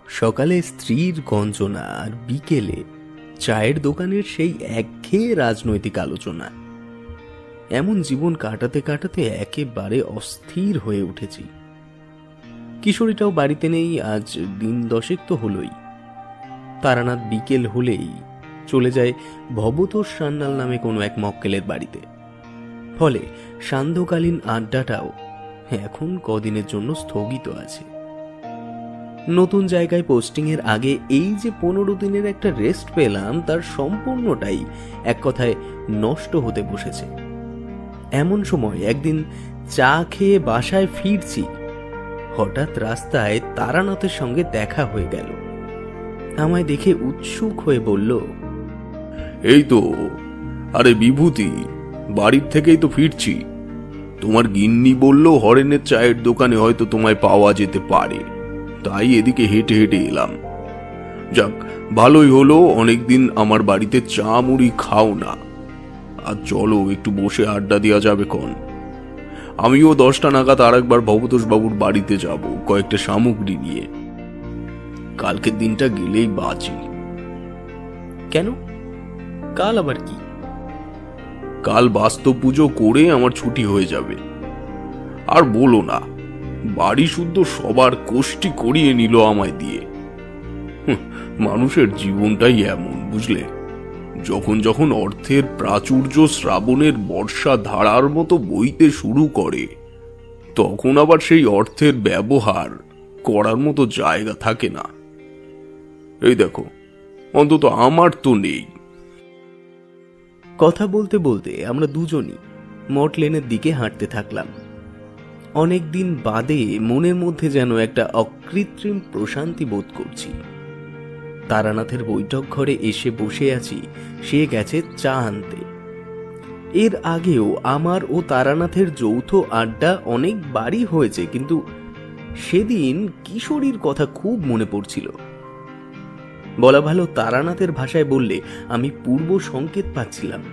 সকালে স্ত্রীর গঞ্জনা আর বিকেলে চায়ের দোকানের সেই একঘেয়ে রাজনৈতিক আলোচনা। এমন জীবন কাটাতে কাটাতে একেবারে অস্থির হয়ে উঠেছি। কিশোরীটাও বাড়িতে নেই, আজ দিন 10 তো হলোই। তারানাথ বিকেল হলেই চলে যায় ভবতোষ সান্যাল নামে কোনো এক মক্কেলের বাড়িতে। ফলে সান্ধ্যকালীন আড্ডাটাও এখন কদিনের জন্য স্থগিত আছে। নতুন জায়গায় পোস্টিং এর আগে এই যে 15 দিনের একটা রেস্ট পেলাম, তার সম্পূর্ণটাই এক কথায় নষ্ট হতে বসেছে। এমন সময় একদিন চা খেয়ে বাসায় ফিরছি, হঠাৎ রাস্তায় তারানাথের সঙ্গে দেখা হয়ে গেল। আমায় দেখে উৎসুক হয়ে বলল, এই তো, আরে বিভূতি, বাড়ির থেকেই তো ফিরছি। তোমার গিন্নি বলল হরেনের চায়ের দোকানে হয়তো তোমায় পাওয়া যেতে পারে, তাই এদিকে হেঁটে হেঁটে এলাম। যাক, ভালোই হলো, অনেকদিন আমার বাড়িতে চা মুড়ি খাও না। আর চলো একটু বসে আড্ডা দেওয়া যাবে ক্ষণ। আমিও 10টা নাগাদ আর একবার ভবতোষ বাবুর বাড়িতে যাব কয়েকটা সামগ্রী নিয়ে। কালকের দিনটা গেলেই বাঁচি। কেন, কাল আবার কি? কাল বাস্তব পুজো করে আমার ছুটি হয়ে যাবে। আর বলো না, বাড়ি শুদ্ধ সবার কোষ্টি করিয়ে নিল আমায় দিয়ে। মানুষের জীবনটাই এমন, বুঝলে? যখন যখন অর্থের প্রাচুর্য শ্রাবণের বর্ষা ধারার মতো বইতে শুরু করে, তখন আবার সেই অর্থের ব্যবহার করার মতো জায়গা থাকে না। এই দেখো, অন্তত আমার তো নেই। কথা বলতে বলতে আমরা দুজনই মঠ লেনের দিকে হাঁটতে থাকলাম। অনেকদিন বাদে মনের মধ্যে যেন একটা অকৃত্রিম প্রশান্তি বোধ করছি। তারানাথের বৈঠক ঘরে এসে বসে আছি, সে গেছে চা আনতে। এর আগেও আমার ও তারানাথের যৌথ আড্ডা অনেক বারই হয়েছে, কিন্তু সেদিন কিশোরীর কথা খুব মনে পড়ছিল। বলা ভালো, তারানাথের ভাষায় বললে আমি পূর্ব সংকেত পাচ্ছিলাম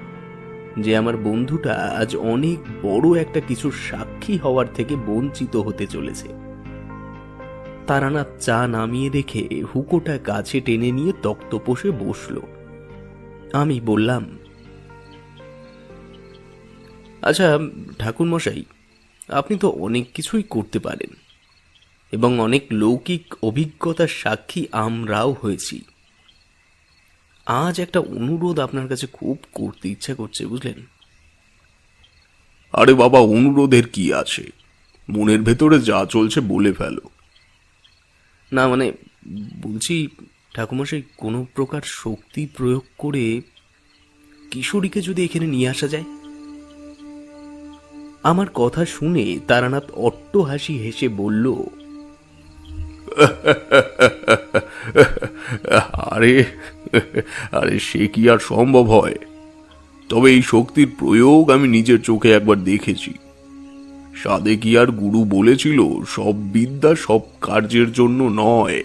যে আমার বন্ধুটা আজ অনেক বড় একটা কিছুর সাক্ষী হওয়ার থেকে বঞ্চিত হতে চলেছে। তারানাথ চা নামিয়ে রেখে হুকোটা গাছে টেনে নিয়ে তক্তপোষে বসল। আমি বললাম, আচ্ছা ঠাকুর মশাই, আপনি তো অনেক কিছুই করতে পারেন এবং অনেক লৌকিক অভিজ্ঞতার সাক্ষী আমরাও হয়েছি। আজ একটা অনুরোধ আপনার কাছে খুব করতে ইচ্ছা করছে, বুঝলেন? আরে বাবা, অনুরোধের কি আছে? মনের ভেতরে যা চলছে বলে ফেলো। না মানে বলছি ঠাকুরমশাই, কোনো প্রকার শক্তি প্রয়োগ করে কিশোরীকে যদি এখানে নিয়ে আসা যায়। আমার কথা শুনে তারানাথ অট্ট হাসি হেসে বলল, আরে আরে সে কি আর সম্ভব হয়? তবে এই শক্তির প্রয়োগ আমি নিজের চোখে একবার দেখেছি। সাধে কি আর গুরু বলেছিল, সব বিদ্যা সব কার্যের জন্য নয়।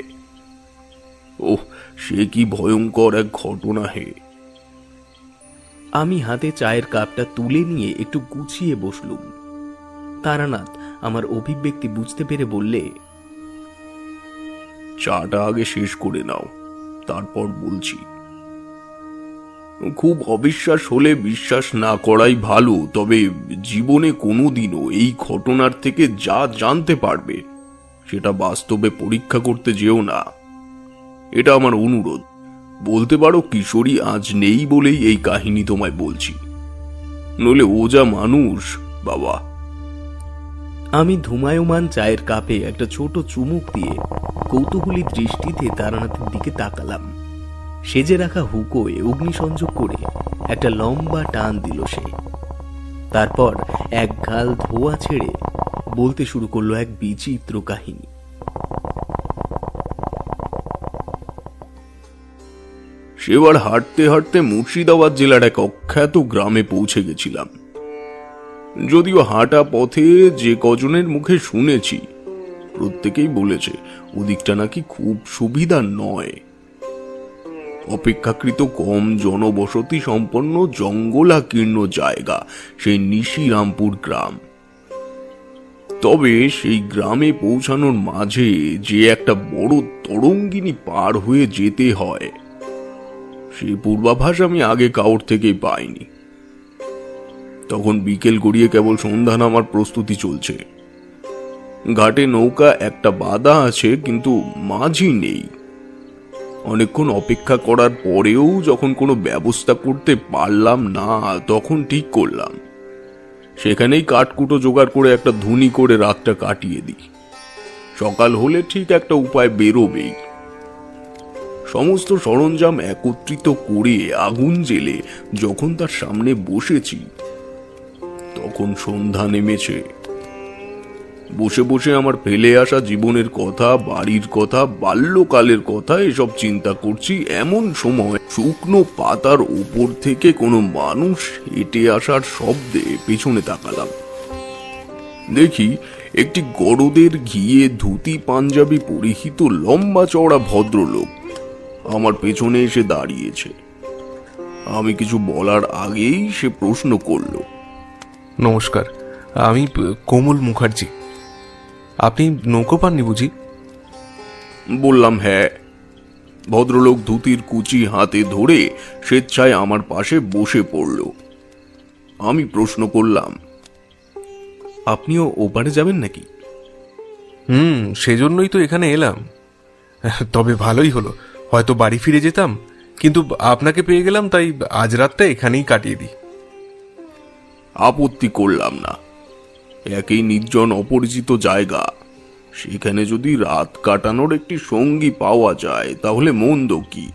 ওহ, সে কি ভয়ঙ্কর এক ঘটনা হে! আমি হাতে চায়ের কাপটা তুলে নিয়ে একটু গুছিয়ে বসলুম। তারানাথ আমার অভিব্যক্তি বুঝতে পেরে বললে, চাটা আগে শেষ করে নাও, তারপর বলছি। খুব অবিশ্বাস হলে বিশ্বাস না করাই ভালো, তবে জীবনে কোনোদিনও এই ঘটনার থেকে যা জানতে পারবে সেটা বাস্তবে পরীক্ষা করতে যেও না। এটা আমার অনুরোধ। বলতে পারো কিশোরী আজ নেই বলেই এই কাহিনী তোমায় বলছি, নইলে ও যা মানুষ বাবা। আমি ধুমায়মান চায়ের কাপে একটা ছোট চুমুক দিয়ে কৌতূহলী দৃষ্টিতে তারানাথের দিকে তাকালাম। সেজে রাখা হুকোয় অগ্নিসংযোগ করে একটা লম্বা টান দিল সে। তারপর এক গাল ধোয়া ছেড়ে বলতে শুরু করলো এক বিচিত্র কাহিনী। সেবার হাঁটতে হাঁটতে মুর্শিদাবাদ জেলার এক অখ্যাত গ্রামে পৌঁছে গেছিলাম। যদিও হাঁটা পথে যে কজনের মুখে শুনেছি, প্রত্যেকেই বলেছে ওদিকটা নাকি খুব সুবিধা নয়। অপেক্ষাকৃত কম জনবসতি সম্পন্ন জঙ্গলাকীর্ণ জায়গা সেই নিশিরামপুর গ্রাম। তবে সেই গ্রামে পৌঁছানোর মাঝে যে একটা বড় তরঙ্গিনী পার হয়ে যেতে হয়, সেই পূর্বাভাস আমি আগে কাউর থেকেই পাইনি। তখন বিকেল গড়িয়ে কেবল সন্ধ্যা নামার প্রস্তুতি চলছে। ঘাটে নৌকা একটা বাঁধা আছে, কিন্তু মাঝি নেই। অনেকক্ষণ অপেক্ষা করার পরেও যখন কোনো ব্যবস্থা করতে পারলাম না, তখন ঠিক করলাম সেখানেই কাঠকুটো জোগাড় করে একটা ধুনি করে রাতটা কাটিয়ে দিই। সকাল হলে ঠিক একটা উপায় বেরোবেই। সমস্ত সরঞ্জাম একত্রিত করে আগুন জ্বেলে যখন তার সামনে বসেছি, তখন সন্ধ্যা নেমেছে। বসে বসে আমার ফেলে আসা জীবনের কথা, বাড়ির কথা, বাল্যকালের কথা এসব চিন্তা করছি। এমন সময় শুকনো পাতার উপর থেকে কোনো মানুষ হেঁটে আসার শব্দে পেছনে তাকালাম। দেখি একটি গরদের ঘিয়ে ধুতি পাঞ্জাবি পরিহিত লম্বা চওড়া ভদ্রলোক আমার পেছনে এসে দাঁড়িয়েছে। আমি কিছু বলার আগেই সে প্রশ্ন করল, নমস্কার, আমি কোমল মুখার্জি। আপনি নৌকো পাননি বুঝি? বললাম হ্যাঁ। ভদ্রলোক ধুতির কুচি হাতে ধরে স্বেচ্ছায় আমার পাশে বসে পড়ল। আমি প্রশ্ন করলাম, আপনিও ওপারে যাবেন নাকি? সেজন্যই তো এখানে এলাম। তবে ভালোই হলো, হয়তো বাড়ি ফিরে যেতাম, কিন্তু আপনাকে পেয়ে গেলাম, তাই আজ রাতটা এখানেই কাটিয়ে দিই। আপত্তি করলাম না। একই নির্জন অপরিচিত জায়গা, সেখানে যদি রাত কাটানোর একটি সঙ্গী পাওয়া যায় তাহলে মন্দ কি।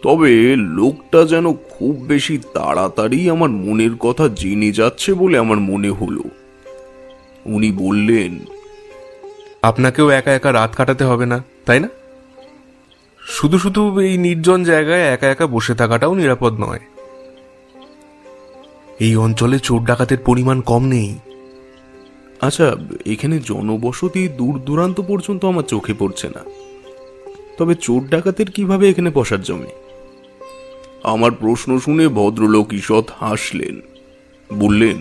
তবে লোকটা যেন খুব বেশি তাড়াতাড়ি আমার মনের কথা জেনে যাচ্ছে বলে আমার মনে হলো। উনি বললেন, আপনাকেও একা একা রাত কাটাতে হবে না, তাই না? শুধু শুধু এই নির্জন জায়গায় একা একা বসে থাকাটাও নিরাপদ নয়। এই অঞ্চলে চোর ডাকাতের পরিমাণ কম নেই। আচ্ছা, এখানে জনবসতি দূর দূরান্ত পর্যন্ত আমার চোখে পড়ছে না, তবে চোর ডাকাতের কিভাবে এখানে বসার জমে? আমার প্রশ্ন শুনে ভদ্রলোক ঈষৎ হাসলেন। বললেন,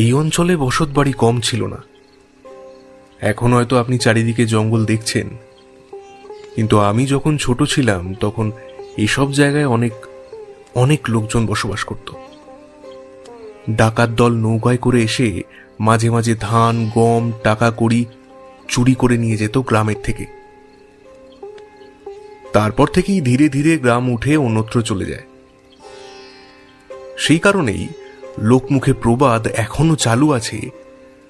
এই অঞ্চলে বসত বাড়ি কম ছিল না। এখন হয়তো আপনি চারিদিকে জঙ্গল দেখছেন, কিন্তু আমি যখন ছোট ছিলাম তখন এইসব জায়গায় অনেক অনেক লোকজন বসবাস করত। ডাকাত দল নৌকায় করে এসে মাঝে মাঝে ধান, গম, টাকা কড়ি চুরি করে নিয়ে যেত গ্রামের থেকে। তারপর থেকেই ধীরে ধীরে গ্রাম উঠে অন্যত্র চলে যায়। সেই কারণেই লোকমুখে প্রবাদ এখনো চালু আছে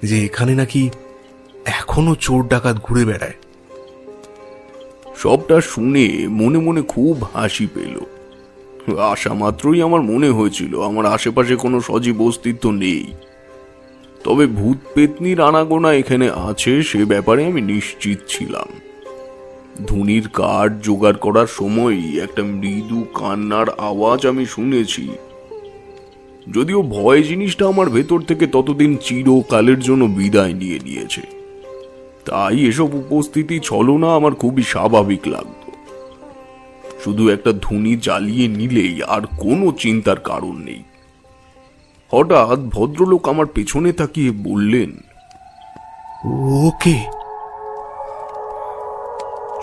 যে এখানে নাকি এখনো চোর ডাকাত ঘুরে বেড়ায়। সবটা শুনে মনে মনে খুব হাসি পেল। আসা মাত্রই আমার মনে হয়েছিল আমার আশেপাশে কোনো সজীব অস্তিত্ব নেই, তবে ভূত পেতনির আনাগোনা এখানে আছে সে ব্যাপারে আমি নিশ্চিত ছিলাম। ধুনির কাঠ জোগাড় করার সময় একটা মৃদু কান্নার আওয়াজ আমি শুনেছি। যদিও ভয় জিনিসটা আমার ভেতর থেকে ততদিন চিরকালের জন্য বিদায় নিয়ে নিয়েছে, তাই এসব উপস্থিতি ছলনা আমার খুবই স্বাভাবিক লাগত। শুধু একটা ধুনি জ্বালিয়ে নিলেই আর কোনো চিন্তার কারণ নেই। হঠাৎ ভদ্রলোক আমার পেছনে তাকিয়ে বললেন, ওকে।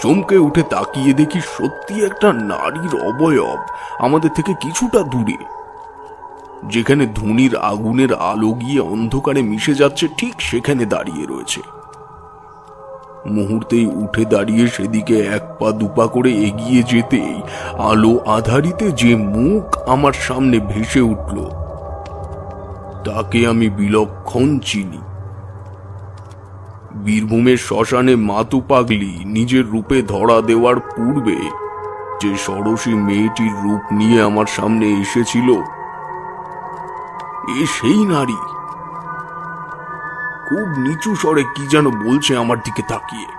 চমকে উঠে তাকিয়ে দেখি সত্যি একটা নারীর অবয়ব আমাদের থেকে কিছুটা দূরে। যেখানে ধুনির আগুনের আলো গিয়ে অন্ধকারে মিশে যাচ্ছে, ঠিক সেখানে দাঁড়িয়ে রয়েছে। মুহূর্তেই উঠে দাঁড়িয়ে সেদিকে এক পা দুপা করে এগিয়ে যেতেই আলো আধারিতে যে মুখ আমার সামনে ভেসে উঠল, তাকে আমি বিলক্ষণ চিনি। বীরভূমের শ্মশানে মাতু পাগলি নিজের রূপে ধরা দেওয়ার পূর্বে যে ষোড়শী মেয়েটির রূপ নিয়ে আমার সামনে এসেছিল, এ সেই নারী। খুব নিচু স্বরে কি যেন বলছে আমার দিকে তাকিয়ে।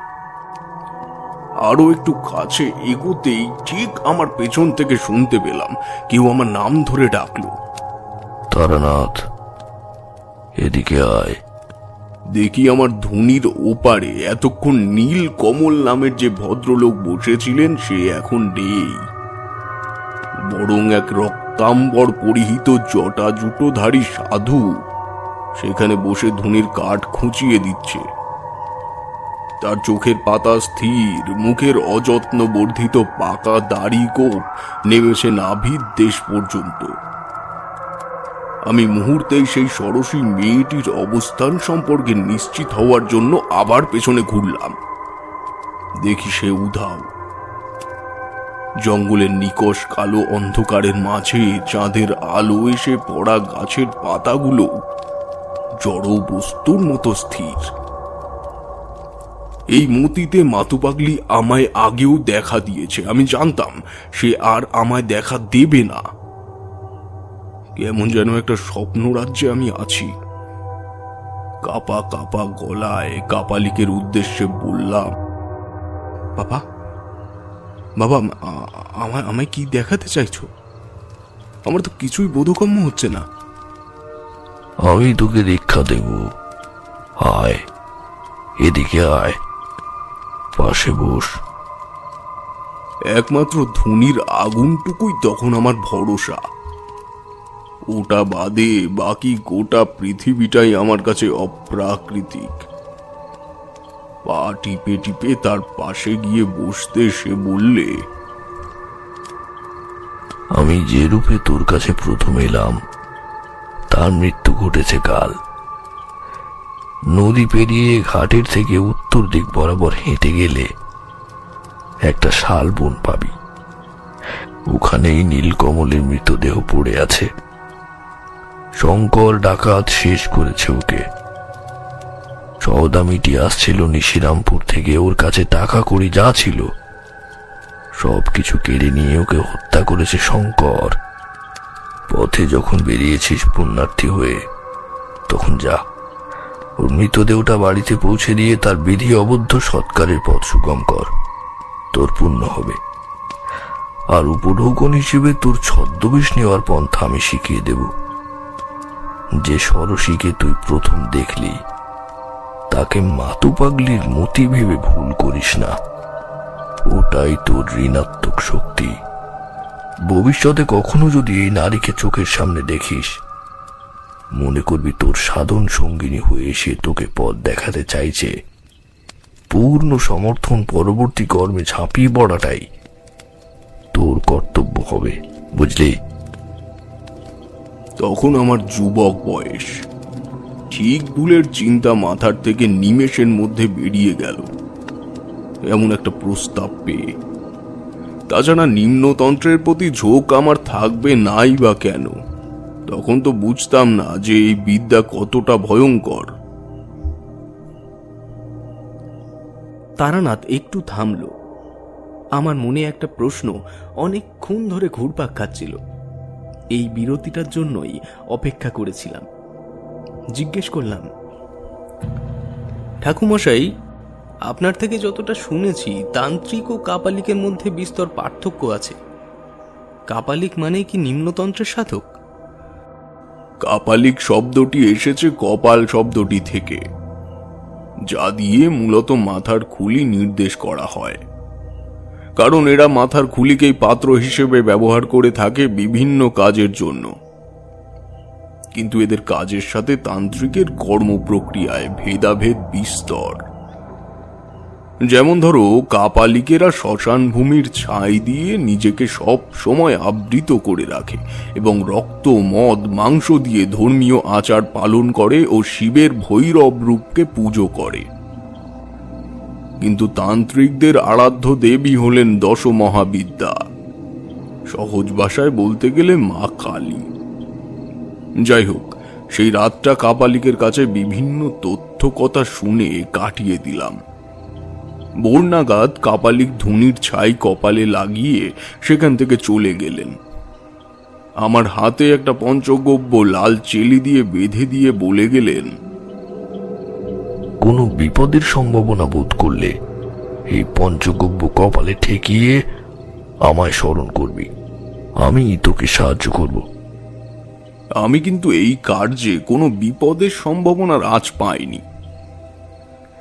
আরো একটু কাছে এগোতেই ঠিক আমার পেছন থেকে শুনতে পেলাম কেউ আমার নাম ধরে ডাকলো, তারানাথ, এদিকে আয়। দেখি আমার ধুনির ওপারে এতক্ষণ নীল কমল নামের যে ভদ্রলোক বসেছিলেন সে এখন নেই, বরং এক রক্তাম্বর পরিহিত জটা জুটোধারী সাধু সেখানে বসে ধুনির কাঠ খুঁচিয়ে দিচ্ছে। তার চোখের পাতা স্থির, মুখের অযত্ন বর্ধিত পাকা দাড়ি কোপ নেমেছে নাভির দেশ পর্যন্ত। আমি মুহূর্তেই সেই ষোড়শী মেয়েটির অবস্থান সম্পর্কে নিশ্চিত হওয়ার জন্য আবার পেছনে ঘুরলাম। দেখি সে উধাও। জঙ্গলের নিকষ কালো অন্ধকারের মাঝে চাঁদের আলো এসে পড়া গাছের পাতাগুলো জড় বস্তুর মতো স্থির। এই মতিতে মাতু পাগলি আমায় আগেও দেখা দিয়েছে। আমি জানতাম সে আর আমায় দেখা দেবে না। কেমন যেন একটা স্বপ্ন রাজ্যে আমি আছি। কাপা কাপা গলায় কাপালিকের উদ্দেশ্যে বললাম, বাবা বাবা, আমায় কি দেখাতে চাইছো? আমার তো কিছুই বোধগম্য হচ্ছে না। আমি তোকে দীক্ষা দেব। আয়, এদিকে আয়, পাশে বস। একমাত্র ধুনির আগুনটুকুই তখন আমার ভরসা। ওটা বাদে বাকি গোটা পৃথিবীটাই আমার কাছে অপ্রাকৃতিক। পা টিপে টিপে তার পাশে গিয়ে বসতে সে বললে, আমি যে রূপে তোর কাছে প্রথম এলাম তার মৃত্যু ঘটেছে কাল। নদী পেরিয়ে ঘাটের থেকে উত্তর দিক বরাবর হেঁটে গেলে একটা শাল বন পাবি। ওখানেই নীলকমলের মৃতদেহ পড়ে আছে। শঙ্কর ডাকাত শেষ করেছে ওকে। সওদামিটি আসছিল নিশিরামপুর থেকে, ওর কাছে টাকা কড়ি যা ছিল সবকিছু কেড়ে নিয়ে ওকে হত্যা করেছে শঙ্কর। পথে যখন বেরিয়েছিস পুণ্যার্থী হয়ে, তখন যা, ওর মৃতদেহটা বাড়িতে পৌঁছে দিয়ে তার বিধি অবদ্ধ সৎকারের পথ সুগম কর। তোর পুণ্য হবে। আর উপঢৌকন হিসেবে তোর ছদ্মবেশ নেওয়ার পন্থা আমি শিখিয়ে দেব। যে ষোড়শীকে তুই প্রথম দেখলি তাকে মাতু পাগলির মতি ভেবে ভুল করিস না। ওটাই তোর ঋণাত্মক শক্তি। ভবিষ্যতে কখনো যদি এই নারীকে চোখের সামনে দেখিস, মনে করবি তোর সাধন সঙ্গিনী হয়ে এসে তোকে পথ দেখাতে চাইছে। পূর্ণ সমর্থন পরবর্তী কর্মে ঝাঁপিয়ে পড়াটাই তোর কর্তব্য হবে, বুঝলি? তখন আমার যুবক বয়স। ঠিক ভুলের চিন্তা মাথার থেকে নিমেষের মধ্যে বেরিয়ে গেল এমন একটা প্রস্তাব পেয়ে। তাছাড়া নিম্নতন্ত্রের প্রতি ঝোঁক আমার থাকবে নাই বা কেন? তখন তো বুঝতাম না যে এই বিদ্যা কতটা ভয়ঙ্কর। তারানাথ একটু থামল। আমার মনে একটা প্রশ্ন অনেকক্ষণ ধরে ঘুরপাক খাচ্ছিল। এই বিরতিটার জন্যই অপেক্ষা করেছিলাম। জিজ্ঞেস করলাম, ঠাকুমশাই, আপনার থেকে যতটা শুনেছি তান্ত্রিক ও কাপালিকের মধ্যে বিস্তর পার্থক্য আছে। কাপালিক মানে কি নিম্নতন্ত্রের সাধক? কাপালিক শব্দটি এসেছে কপাল শব্দটি থেকে, যা দিয়ে মূলত মাথার খুলি নির্দেশ করা হয়। কারণ এরা মাথার খুলিকেই পাত্র হিসেবে ব্যবহার করে থাকে বিভিন্ন কাজের জন্য। কিন্তু এদের কাজের সাথে তান্ত্রিকের কর্ম প্রক্রিয়ায় ভেদাভেদ বিস্তর। যেমন ধরো, কাপালিকেরা শ্মশান ভূমির ছাই দিয়ে নিজেকে সব সময় আবৃত করে রাখে এবং রক্ত, মদ, মাংস দিয়ে ধর্মীয় আচার পালন করে ও শিবের ভৈরব রূপকে পুজো করে। কিন্তু তান্ত্রিকদের আরাধ্য দেবী হলেন দশ মহাবিদ্যা, সহজ ভাষায় বলতে গেলে মা কালী। যাই হোক, সেই রাতটা কাপালিকের কাছে বিভিন্ন তথ্য কথা শুনে কাটিয়ে দিলাম। ভোর নাগাদ কাপালিক ধুনির ছাই কপালে লাগিয়ে সেখান থেকে চলে গেলেন। আমার হাতে একটা পঞ্চগব্য লাল চেলি দিয়ে বেঁধে দিয়ে বলে গেলেন, কোনো বিপদের সম্ভাবনা বোধ করলে এই পঞ্চগব্য কপালে ঠেকিয়ে আমায় স্মরণ করবি, আমি তোকে সাহায্য করব। আমি কিন্তু এই কার্যে কোনো বিপদের সম্ভাবনার আঁচ পাইনি।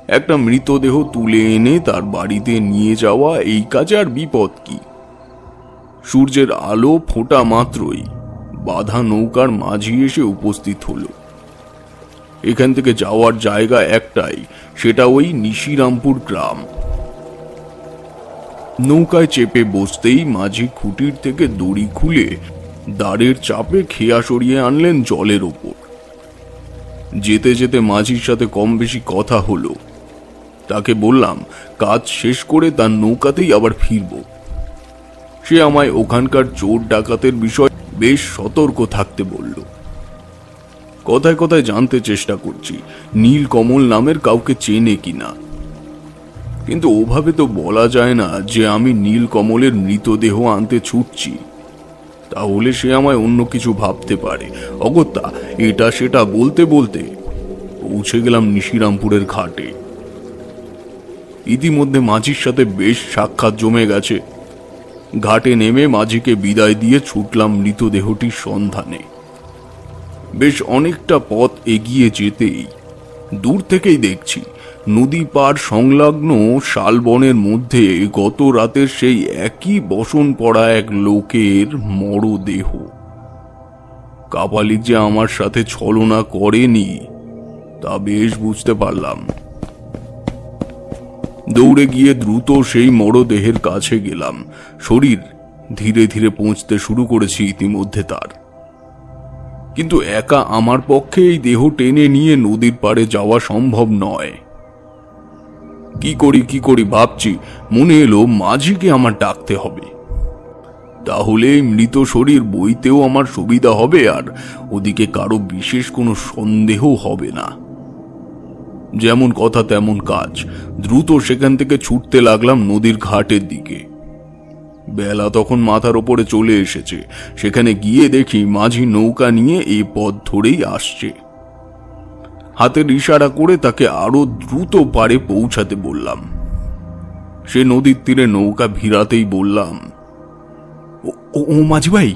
একটা মৃতদেহ তুলে এনে তার বাড়িতে নিয়ে যাওয়া, এই কাজে আর বিপদ কি? সূর্যের আলো ফোটা মাত্রই বাঁধা নৌকার মাঝি এসে উপস্থিত হলো। এখান থেকে যাওয়ার জায়গা একটাই, সেটা ওই নিশিরামপুর গ্রাম। নৌকায় চেপে বসতেই মাঝি খুঁটির থেকে দড়ি খুলে দাঁড়ের চাপে খেয়া সরিয়ে আনলেন জলের ওপর। যেতে যেতে মাঝির সাথে কম বেশি কথা হলো। তাকে বললাম কাজ শেষ করে তার নৌকাতেই আবার ফিরব। সে আমায় ওখানকার চোর ডাকাতের বিষয়ে বেশ সতর্ক থাকতে বলল। কথায় কথায় জানতে চেষ্টা করছি নীলকমল নামের কাউকে চেনে কিনা, কিন্তু ওভাবে তো বলা যায় না যে আমি নীলকমলের মৃতদেহ আনতে ছুটছি, তাহলে সে আমায় অন্য কিছু ভাবতে পারে। অগত্যা এটা সেটা বলতে বলতে পৌঁছে গেলাম নিশিরামপুরের ঘাটে। ইতিমধ্যে মাঝির সাথে বেশ সাক্ষাৎ জমে গেছে। ঘাটে নেমে মাঝিকে বিদায় দিয়ে ছুটলাম মৃতদেহটির সন্ধানে। বেশ অনেকটা পথ এগিয়ে যেতেই দূর থেকেই দেখছি নদী পার সংলগ্ন শালবনের মধ্যে গত রাতের সেই একই বসন পড়া এক লোকের মরদেহ। কাপালিক যে আমার সাথে ছলনা করেনি তা বেশ বুঝতে পারলাম। দৌড়ে গিয়ে দ্রুত সেই মরদেহের কাছে গেলাম। শরীর ধীরে ধীরে পৌঁছতে শুরু করেছি ইতিমধ্যে তার, কিন্তু একা আমার পক্ষে এই দেহ টেনে নিয়ে নদীর পাড়ে যাওয়া সম্ভব নয়। কি করি ভাবছি, মনে এলো মাঝিকে আমার ডাকতে হবে, তাহলে মৃত শরীর বইতেও আমার সুবিধা হবে, আর ওদিকে কারো বিশেষ কোনো সন্দেহ হবে না। যেমন কথা তেমন কাজ, দ্রুত সেখান থেকে ছুটতে লাগলাম নদীর ঘাটের দিকে। বেলা তখন মাথার ওপরে চলে এসেছে। সেখানে গিয়ে দেখি মাঝি নৌকা নিয়ে এই পথ ধরেই আসছে। হাতের ইশারা করে তাকে আরো দ্রুত পাড়ে পৌঁছাতে বললাম। সে নদীর তীরে নৌকা ভিড়াতেই বললাম, ও মাঝি ভাই,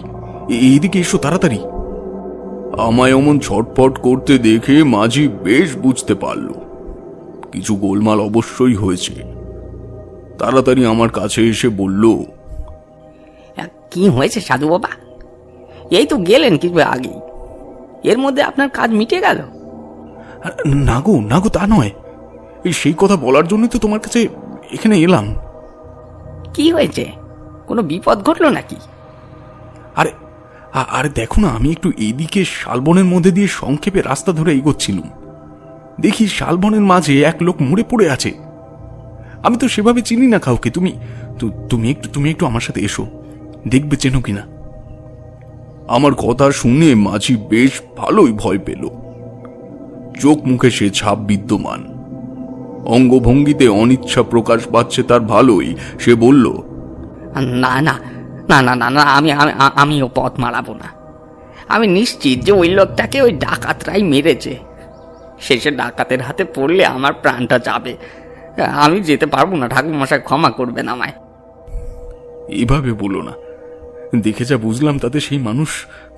এইদিকে এসো তাড়াতাড়ি। আমায় অমন ছটফট করতে দেখে মাঝি বেশ বুঝতে পারল কিছু গোলমাল অবশ্যই হয়েছে। তাড়াতাড়ি আমার কাছে এসে বলল, কি হয়েছে সাধু বাবা? এই তো গেলেন কিছু আগেই, এর মধ্যে আপনার কাজ মিটে গেল? না গো তা নয়, এই সেই কথা বলার জন্য তো তোমার কাছে এখানে এলাম। কি হয়েছে? কোনো বিপদ ঘটলো নাকি? আরে দেখো না, আমি একটু এইদিকে শালবনের মধ্যে দিয়ে সংক্ষেপে রাস্তা ধরে এগোচ্ছিলাম। দেখি শালবনের মাঝে এক লোক মরে পড়ে আছে। আমি তো সেভাবে চিনি না কাউকে। তুমি একটু আমার সাথে এসো, দেখবে চেনো কিনা। আমার কথা শুনে মাঝি বেশ ভালোই ভয় পেল। চোখ মুখে সে ছাপ বিদ্যমান, অঙ্গভঙ্গিতে অনিচ্ছা প্রকাশ পাচ্ছে তার ভালোই। সে বলল, না না না না না না আমি ও পথ মারাবো না। আমি নিশ্চিত যে ওই লোকটাকে ওই ডাকাতরাই মেরেছে। শেষে ডাকাতের হাতে পড়লে আমার প্রাণটা যাবে। আমি যেতে পারবো না, ঠাকুরমশাই ক্ষমা করবেন আমায়। এভাবে বলো না, দেখে যা বুঝলাম তাতে সেই মানুষ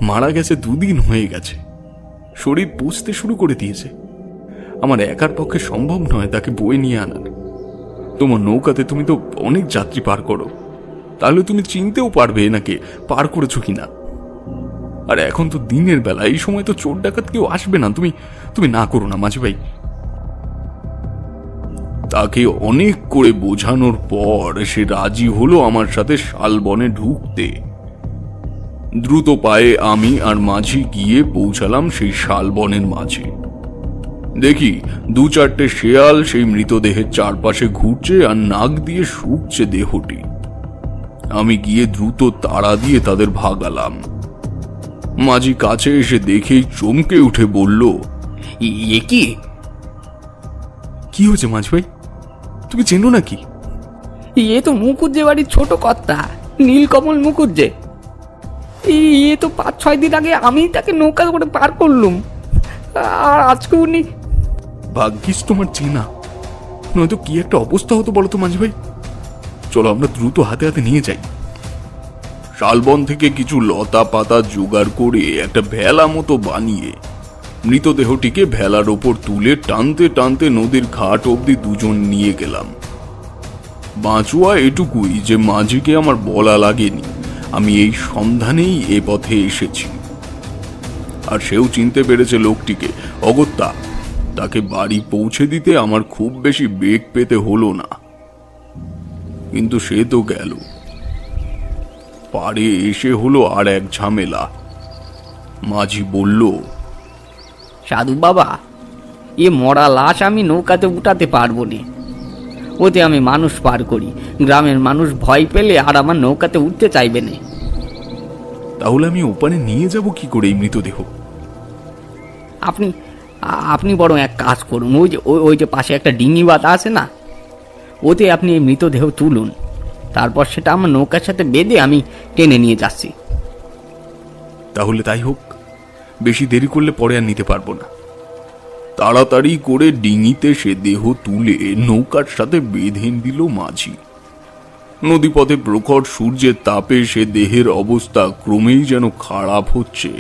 মারা গেছে 2 দিন হয়ে গেছে। শরীর পুষতে শুরু করে দিয়েছে। আমার একার পক্ষে সম্ভব নয় তাকে বয়ে নিয়ে আনার। তোমার নৌকাতে তুমি তো অনেক যাত্রী পার করো, তাহলে তুমি চিনতেও পারবে এনাকে পার করেছো কিনা। আর এখন তো দিনের বেলা, এই সময় তো চোর ডাকাত কেউ আসবে না। তুমি না করো না মাঝি ভাই। তাকে অনেক করে বোঝানোর পর সে রাজি হলো আমার সাথে শালবনে ঢুকতে। দ্রুত পায়ে আমি আর মাঝি গিয়ে পৌঁছালাম সেই শালবনের মাঝে। দেখি 2-4টে শেয়াল সেই মৃতদেহের চারপাশে ঘুরছে আর নাক দিয়ে শুকছে দেহটি। আমি গিয়ে দ্রুত তাড়া দিয়ে তাদের ভাগালাম। মাঝি কাছে এসে দেখেই চমকে উঠে বলল, এ কি হয়েছে মাঝি ভাই, তুমি চেনো নাকি? এ তো মুকুজ্জে বাড়ির ছোট কর্তা, নীলকমল মুকুজ্জে। এ তো 5-6 দিন আগে আমি তাকে নৌকা করে পার করলুম, আর আজকে উনি। ভাগ্যিস তোমার চেনা, নয়তো কি একটা অবস্থা হতো বলো তো মাঝি ভাই। চলো আমরা দ্রুত হাতে হাতে নিয়ে যাই। শালবন থেকে কিছু লতা পাতা জোগাড় করে একটা ভেলা মতো বানিয়ে মৃতদেহটিকে ভেলার ওপর তুলে টানতে টানতে নদীর ঘাট অবধি দুজন নিয়ে গেলাম। বাঁচুয়া এটুকুই যে মাঝিকে আমার বলা লাগেনি আমি এই সন্ধানেই এ পথে এসেছি, আর সেও চিনতে পেরেছে লোকটিকে। অগত্যা তাকে বাড়ি পৌঁছে দিতে আমার খুব বেশি বেগ পেতে হলো না। কিন্তু সে তো গেল। পাড়ে এসে হলো আর এক ঝামেলা। মাঝি বলল, সাধু বাবা, এ মরা লাশ আমি নৌকাতে উঠাতে পারবো না। ওতে আমি মানুষ পার করি, গ্রামের মানুষ ভয় পেলে আর আমার নৌকাতে উঠতে চাইবে না। তাহলে আমি ওপারে নিয়ে যাব কি করে এই মৃতদেহ? আপনি বরং এক কাজ করুন, ওই যে পাশে একটা ডিঙি বাতা আছে না, ওতে আপনি এই মৃতদেহ তুলুন, তারপর সেটা আমার নৌকার সাথে বেঁধে আমি টেনে নিয়ে যাচ্ছি। তাহলে তাই হোক, বেশি দেরি করলে পরে আর নিতে পারবো না। তাড়াতাড়ি করে ডিঙিতে সে দেহ তুলে নৌকার সাথে বেঁধে দিল মাঝি। নদীপথে প্রখর সূর্যের তাপে সে দেহের অবস্থা ক্রমেই যেন খারাপ হচ্ছে।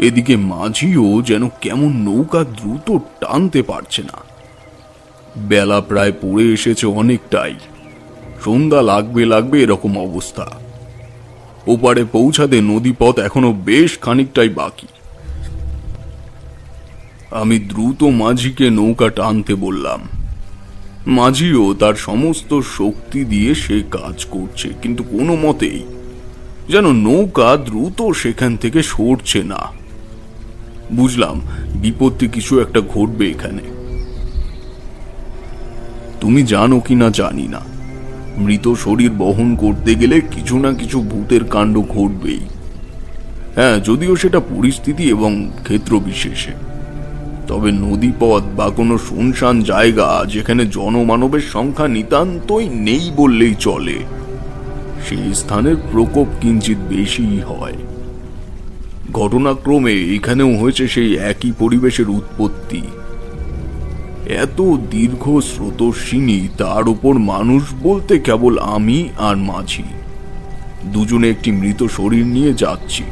এদিকে মাঝিও যেন কেমন নৌকা দ্রুত টানতে পারছে না। বেলা প্রায় পড়ে এসেছে অনেকটাই, সন্ধ্যা লাগবে এরকম অবস্থা। ওপারে পৌঁছাতে নদীপথ এখনো বেশ খানিকটাই বাকি। আমি দ্রুত মাঝিকে নৌকা টানতে বললাম। মাঝিও তার সমস্ত শক্তি দিয়ে সে কাজ করছে, কিন্তু কোনো মতেই যেন নৌকা দ্রুত সেখান থেকে সরছে না। বুঝলাম বিপত্তি কিছু একটা ঘটবে এখানে। তুমি জানো কিনা জানি না, মৃত শরীর বহন করতে গেলে কিছু না কিছু ভূতের কাণ্ড ঘটবেই। হ্যাঁ, যদিও সেটা পরিস্থিতি এবং ক্ষেত্র বিশেষে। তবে নদীপথ বা কোনো শুনশান জায়গা যেখানে জনমানবের সংখ্যা নিতান্তই নেই বললেই চলে, সেই স্থানের প্রকোপ কিঞ্চিত বেশিই হয়। ঘটনাক্রমে এখানেও হয়েছে সেই একই পরিবেশের উৎপত্তি। এত দীর্ঘ স্রোতস্বিনী, তার উপর মানুষ বলতে কেবল আমি আর মাঝি দুজনে একটি মৃত শরীর নিয়ে যাচ্ছি,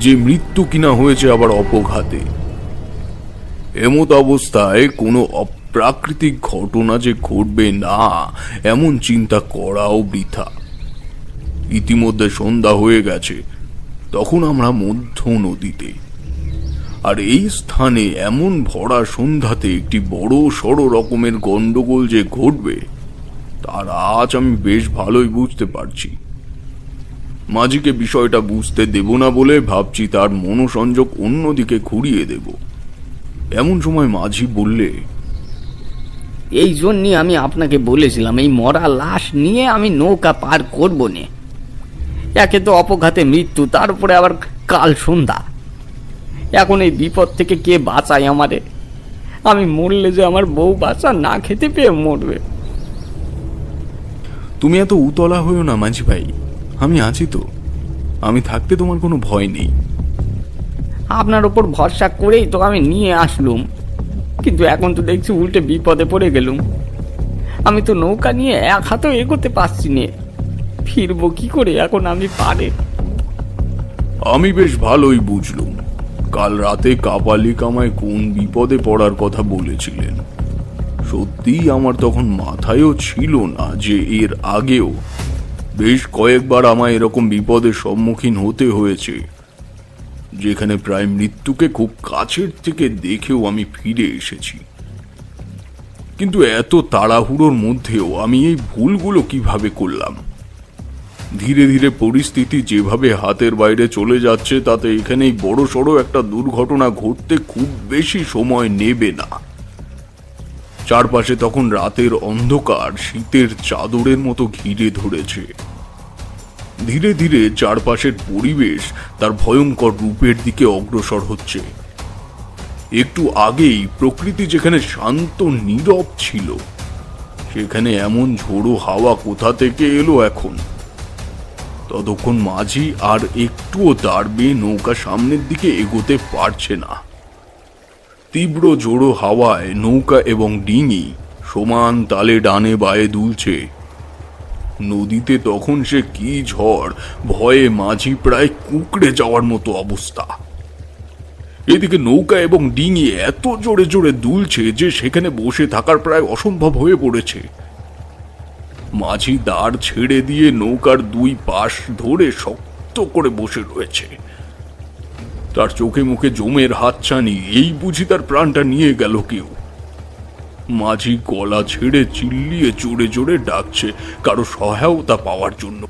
যে মৃত্যু কিনা হয়েছে আবার অপঘাতে। এমত অবস্থায় কোনো অপ্রাকৃতিক ঘটনা যে ঘটবে না এমন চিন্তা করাও বৃথা। ইতিমধ্যে সন্ধ্যা হয়ে গেছে, তখন আমরা মধ্য নদীতে। আর এই স্থানে এমন ভরা সন্ধ্যাতে একটি বড় সড় রকমের গন্ডগোল যে ঘটবে তার আজ আমি বেশ ভালোই বুঝতে পারছি। মাঝিকে বিষয়টা বুঝতে দেব না বলে ভাবছি তার মনোসংযোগ অন্যদিকে ঘুরিয়ে দেব। এমন সময় মাঝি বললে, এই জন্যই আমি আপনাকে বলেছিলাম এই মরা লাশ নিয়ে আমি নৌকা পার করব না। একে তো অপঘাতে মৃত্যু, তার উপরে আবার কাল সন্ধ্যা। এখন এই বিপদ থেকে কে বাঁচায় আমারে? আমি মরলে যে আমার বউ বাচ্চা না খেতে পেয়ে মরবে। তুমি এত উতলা হইও না মাঝি ভাই, আমি আছি তো। আমি থাকতে তোমার কোনো ভয় নেই। আপনার ওপর ভরসা করেই তো আমি নিয়ে আসলুম, কিন্তু এখন তো দেখছি উল্টে বিপদে পড়ে গেলুম। আমি তো নৌকা নিয়ে এক হাতেও এগোতে পারছি না, ফিরবো কি করে এখন আমি পারে? আমি বেশ ভালোই বুঝলুম কাল রাতে কাপালিক আমায় কোন বিপদে পড়ার কথা বলেছিলেন। সত্যিই আমার তখন মাথায়ও ছিল না যে এর আগেও বেশ কয়েকবার আমায় এরকম বিপদের সম্মুখীন হতে হয়েছে, যেখানে প্রায় মৃত্যুকে খুব কাছের থেকে দেখেও আমি ফিরে এসেছি। কিন্তু এত তাড়াহুড়োর মধ্যেও আমি এই ভুলগুলো কিভাবে করলাম? ধীরে ধীরে পরিস্থিতি যেভাবে হাতের বাইরে চলে যাচ্ছে তাতে এখানেই বড় সড়ো একটা দুর্ঘটনা ঘটতে খুব বেশি সময় নেবে না। চারপাশে তখন রাতের অন্ধকার শীতের চাদরের মতো ঘিরে ধরেছে। ধীরে ধীরে চারপাশের পরিবেশ তার ভয়ঙ্কর রূপের দিকে অগ্রসর হচ্ছে। একটু আগেই প্রকৃতি যেখানে শান্ত নীরব ছিল, সেখানে এমন ঝোড়ো হাওয়া কোথা থেকে এলো এখন? ততক্ষণ মাঝি আর একটুও দাঁড়বে নৌকা সামনের দিকে এগোতে পারছে না। তীব্র জোড়ো হাওয়ায় নৌকা এবং ডিঙি সমান তালে ডানে বায়ে দুলছে। নদীতে তখন সে কি ঝড়, ভয়ে মাঝি প্রায় কুঁকড়ে যাওয়ার মতো অবস্থা। এদিকে নৌকা এবং ডিঙি এত জোরে জোরে দুলছে যে সেখানে বসে থাকার প্রায় অসম্ভব হয়ে পড়েছে। মাঝি দাঁড় ছেড়ে দিয়ে নৌকার দুই পাশ ধরে শক্ত করে বসে রয়েছে। তার চোখে মুখে জমের হাতছানি, এই বুঝি তার প্রাণটা নিয়ে গেল কেউ। মাঝি গলা ছেড়ে চিল্লিয়ে জোরে জোরে ডাকছে কারো সহায়তা পাওয়ার জন্য,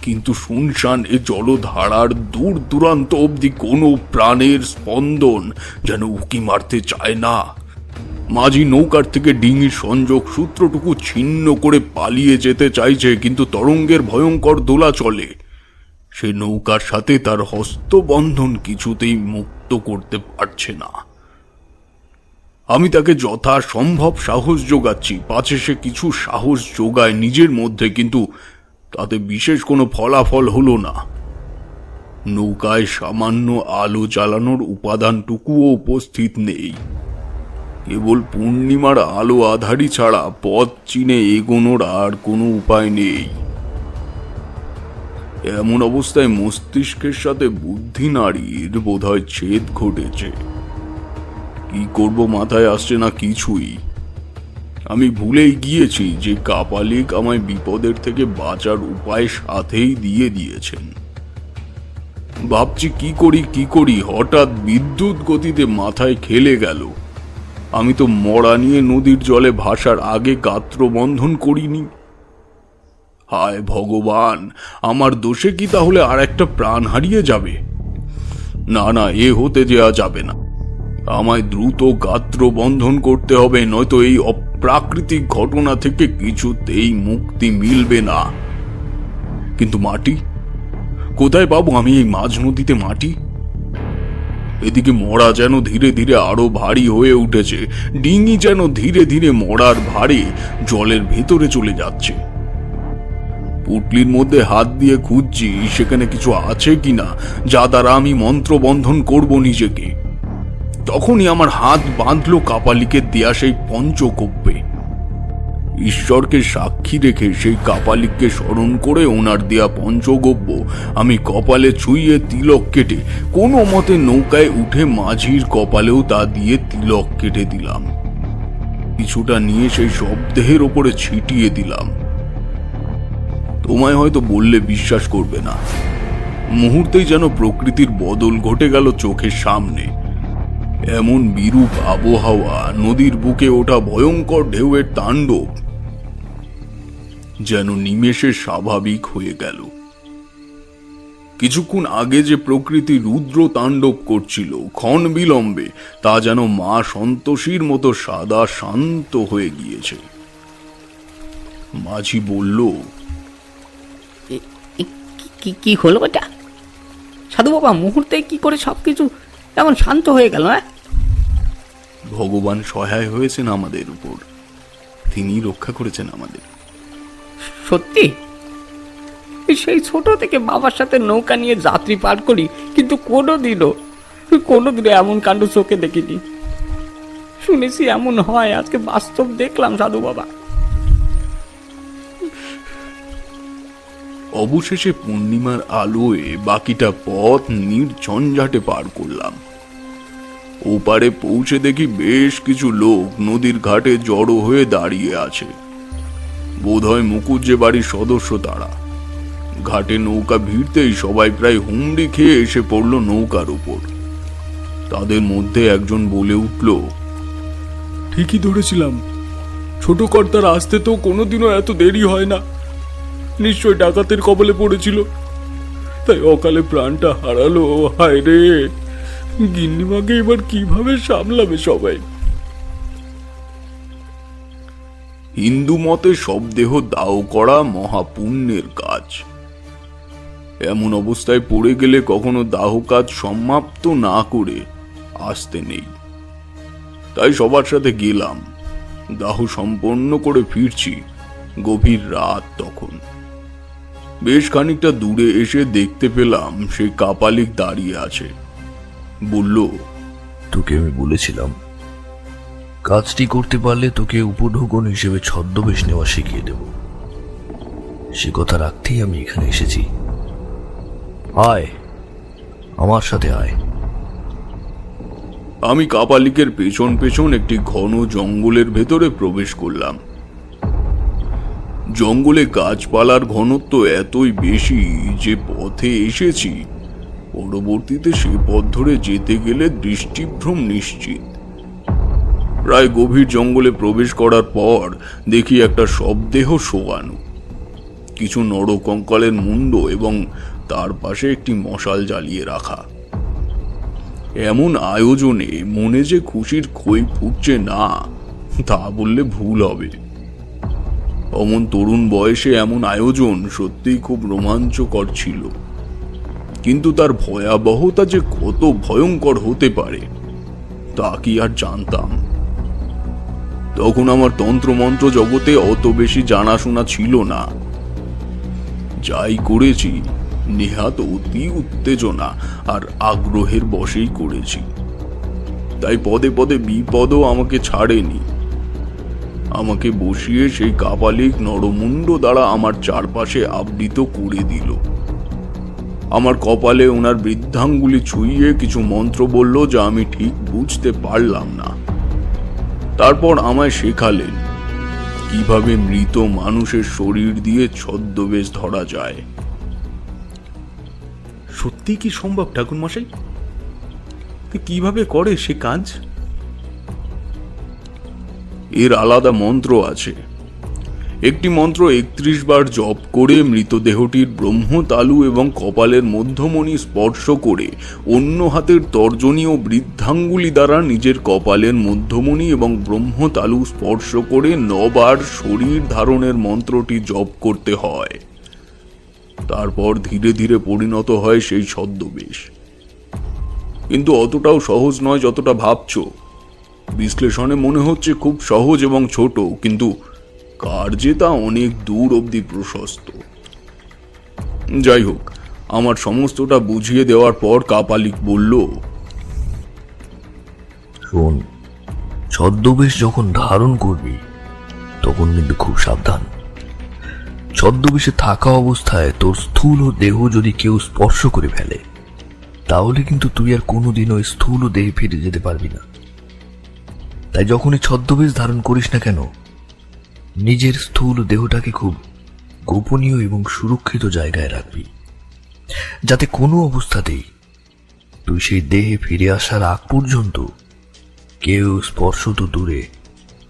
কিন্তু শুনশান এ জলধারার দূর দূরান্ত অবধি কোনো প্রাণের স্পন্দন যেন উকি মারতে চায় না। মাঝি নৌকার থেকে ডিঙির সংযোগ সূত্রটুকু ছিন্ন করে পালিয়ে যেতে চাইছে, কিন্তু তরঙ্গের ভয়ঙ্কর দোলা চলে সে নৌকার সাথে তার হস্তবন্ধন কিছুতেই মুক্ত করতে পারছে না। আমি তাকে যথাসম্ভব সাহস যোগাচ্ছি, পাছে সে কিছু সাহস যোগায় নিজের মধ্যে, কিন্তু তাতে বিশেষ কোনো ফলাফল হলো না। নৌকায় সামান্য আলো জ্বালানোর উপাদানটুকুও উপস্থিত নেই। কেবল পূর্ণিমার আলো আধারি ছাড়া পথ চিনে এগোনোর আর কোনো উপায় নেই। এমন অবস্থায় মস্তিষ্কের সাথে বুদ্ধি নারীর বোধহয় ছেদ ঘটেছে। কি করব মাথায় আসছে না কিছুই। আমি ভুলেই গিয়েছি যে কাপালিক আমায় বিপদের থেকে বাঁচার উপায় সাথেই দিয়ে দিয়েছেন। ভাবছি কি করি, হঠাৎ বিদ্যুৎ গতিতে মাথায় খেলে গেল, আমি তো মরা নিয়ে নদীর জলে ভাসার আগে গাত্রবন্ধন করিনি। হায় ভগবান, আমার দোষে কি তাহলে আর একটা প্রাণ হারিয়ে যাবে? না না, এ হতে দেওয়া যাবে না। আমায় দ্রুত গাত্রবন্ধন করতে হবে, নয়তো এই অপ্রাকৃতিক ঘটনা থেকে কিছুতেই মুক্তি মিলবে না। কিন্তু মাটি কোথায় পাবো আমি এই মাঝ নদীতে মাটি? এদিকে মরা যেন ধীরে ধীরে আরো ভারী হয়ে উঠেছে, ডিঙি যেন ধীরে ধীরে মরার ভারে জলের ভেতরে চলে যাচ্ছে। পুটলির মধ্যে হাত দিয়ে খুঁজছি সেখানে কিছু আছে কিনা যা দ্বারা আমি মন্ত্রবন্ধন করব নিজেকে। তখনই আমার হাত বাঁধল কাপালিকের দেয়া সেই পঞ্চকব্যে। ঈশ্বরকে সাক্ষী রেখে সেই কাপালিককে স্মরণ করে ওনার দেয়া পঞ্চগব্য আমি কপালে ছুঁয়ে তিলক কেটে কোনো মতে নৌকায় উঠে মাঝির কপালেও তা দিয়ে তিলক কেটে দিলাম। কিছুটা নিয়ে সেই শবদেহের ওপরে ছিটিয়ে দিলাম। তোমায় হয়তো বললে বিশ্বাস করবে না, মুহূর্তেই যেন প্রকৃতির বদল ঘটে গেল চোখের সামনে। এমন বিরূপ আবহাওয়া, নদীর বুকে ওঠা ভয়ঙ্কর ঢেউয়ের তাণ্ডব যেন নিমেষে স্বাভাবিক হয়ে গেল। কিছুক্ষণ আগে যে প্রকৃতি রুদ্র তাণ্ডব করছিল ক্ষণ বিলম্বে, তা যেন মা সন্তোষীর মতো সাদা শান্ত হয়ে গিয়েছে। মাঝি বলল, কি হলো এটা সাধু বাবা? মুহূর্তে কি করে সবকিছু এমন শান্ত হয়ে গেল? ভগবান সহায় হয়েছেন আমাদের উপর, তিনি রক্ষা করেছেন আমাদের। সত্যি? সেই ছোট থেকে বাবার সাথে নৌকা নিয়ে যাত্রী পার করি, কিন্তু কোনোদিনও এমন কাণ্ড চোখে দেখিনি। শুনেছি এমন হয়, আজকে বাস্তব দেখলাম সাধু বাবা। অবশেষে পূর্ণিমার আলোয় বাকিটা পথ নির্ঝঞ্ঝাটে পার করলাম। ওপারে পৌঁছে দেখি বেশ কিছু লোক নদীর ঘাটে জড়ো হয়ে দাঁড়িয়ে আছে। বোধহয় মুকুজ্জে বাড়ির সদস্য তারা। ঘাটে নৌকা ভিড়তেই সবাই প্রায় হুমড়ি খেয়ে এসে পড়ল নৌকার উপর। তাদের মধ্যে একজন বলে উঠল, ঠিকই ধরেছিলাম, ছোট কর্তার আসতে তো কোনোদিনও এত দেরি হয় না। নিশ্চয় ডাকাতের কবলে পড়েছিল, তাই অকালে প্রাণটা হারালো। হায় রে, গিন্নিমাকে এবার কিভাবে সামলাবে সবাই? হিন্দু মতে সব দেহ দাও করা মহাপুণ্যের কাজ। এমন অবস্থায় পড়ে গেলে কখনো দাহ কাজ সমাপ্ত না করে আসতে নেই। তাই সবার সাথে গেলাম। দাহ সম্পন্ন করে ফিরছি, গভীর রাত তখন। বেশ খানিকটা দূরে এসে দেখতে পেলাম সেই কাপালিক দাঁড়িয়ে আছে। বলল, তোকে আমি বলেছিলাম কাজটি করতে পারলে তোকে উপঢৌকন হিসেবে ছদ্মবেশ নেওয়া শিখিয়ে দেব। সে কথা রাখতেই আমি এখানে এসেছি। আয়, আমার সাথে আয়। আমি কাপালিকের পেছন পেছন একটি ঘন জঙ্গলের ভেতরে প্রবেশ করলাম। জঙ্গলে গাছপালার ঘনত্ব এতই বেশি যে পথে এসেছি পরবর্তীতে সে পথ ধরে যেতে গেলে দৃষ্টিভ্রম নিশ্চিত। প্রায় গভীর জঙ্গলে প্রবেশ করার পর দেখি একটা শবদেহ শোয়ানো, কিছু নরকঙ্কালের মুন্ড এবং তার পাশে একটি মশাল জ্বালিয়ে রাখা। এমন আয়োজনে মনে যে খুশির খই ফুটছে না তা বললে ভুল হবে। অমন তরুণ বয়সে এমন আয়োজন সত্যিই খুব রোমাঞ্চকর ছিল, কিন্তু তার ভয়াবহতা যে কত ভয়ঙ্কর হতে পারে তা কি আর জানতাম। তখন আমার তন্ত্রমন্ত্র জগতে অত বেশি জানাশোনা ছিল না। যাই করেছি নেহাত অতি উত্তেজনা আর আগ্রহের বশেই করেছি, তাই পদে পদে বিপদও আমাকে ছাড়েনি। আমাকে বসিয়ে সেই কাপালিক নরমুণ্ড দ্বারা আমার চারপাশে আবৃত করে দিল। আমার কপালে ওনার বৃদ্ধাঙ্গুলি ছুঁয়ে কিছু মন্ত্র বলল যা আমি ঠিক বুঝতে পারলাম না। তারপর আমায় শেখালেন কিভাবে মৃত মানুষের শরীর দিয়ে ছদ্মবেশ ধরা যায়। সত্যি কি সম্ভব ঠাকুর মশাই? কিভাবে করে সে কাজ? এর আলাদা মন্ত্র আছে। একটি মন্ত্র 31 বার জপ করে মৃতদেহটির ব্রহ্মতালু এবং কপালের মধ্যমণি স্পর্শ করে অন্য হাতের তর্জনী ও বৃদ্ধাঙ্গুলি দ্বারা নিজের কপালের মধ্যমণি এবং ব্রহ্মতালু স্পর্শ করে 9 বার শরীর ধারণের মন্ত্রটি জপ করতে হয়। তারপর ধীরে ধীরে পরিণত হয় সেই ছদ্মবেশ। কিন্তু অতটাও সহজ নয় যতটা ভাবছো। বিশ্লেষণে মনে হচ্ছে খুব সহজ এবং ছোট, কিন্তু কার্যে তা অনেক দূর অবধি প্রশস্ত। যাই হোক, আমার সমস্তটা বুঝিয়ে দেওয়ার পর কাপালিক বলল, শোন, ছদ্মবেশ যখন ধারণ করবি তখন কিন্তু খুব সাবধান। ছদ্মবেশে থাকা অবস্থায় তোর স্থূল দেহ যদি কেউ স্পর্শ করে ফেলে তাহলে কিন্তু তুই আর কোনোদিনও স্থূল দেহে ফিরে যেতে পারবি না। তাই যখনই ছদ্মবেশ ধারণ করিস না কেন, নিজের স্থূল দেহটাকে খুব গোপনীয় এবং সুরক্ষিত জায়গায় রাখবি, যাতে কোনো অবস্থাতেই তুই সেই দেহে ফিরে আসার আগ পর্যন্ত কেউ স্পর্শ তো দূরে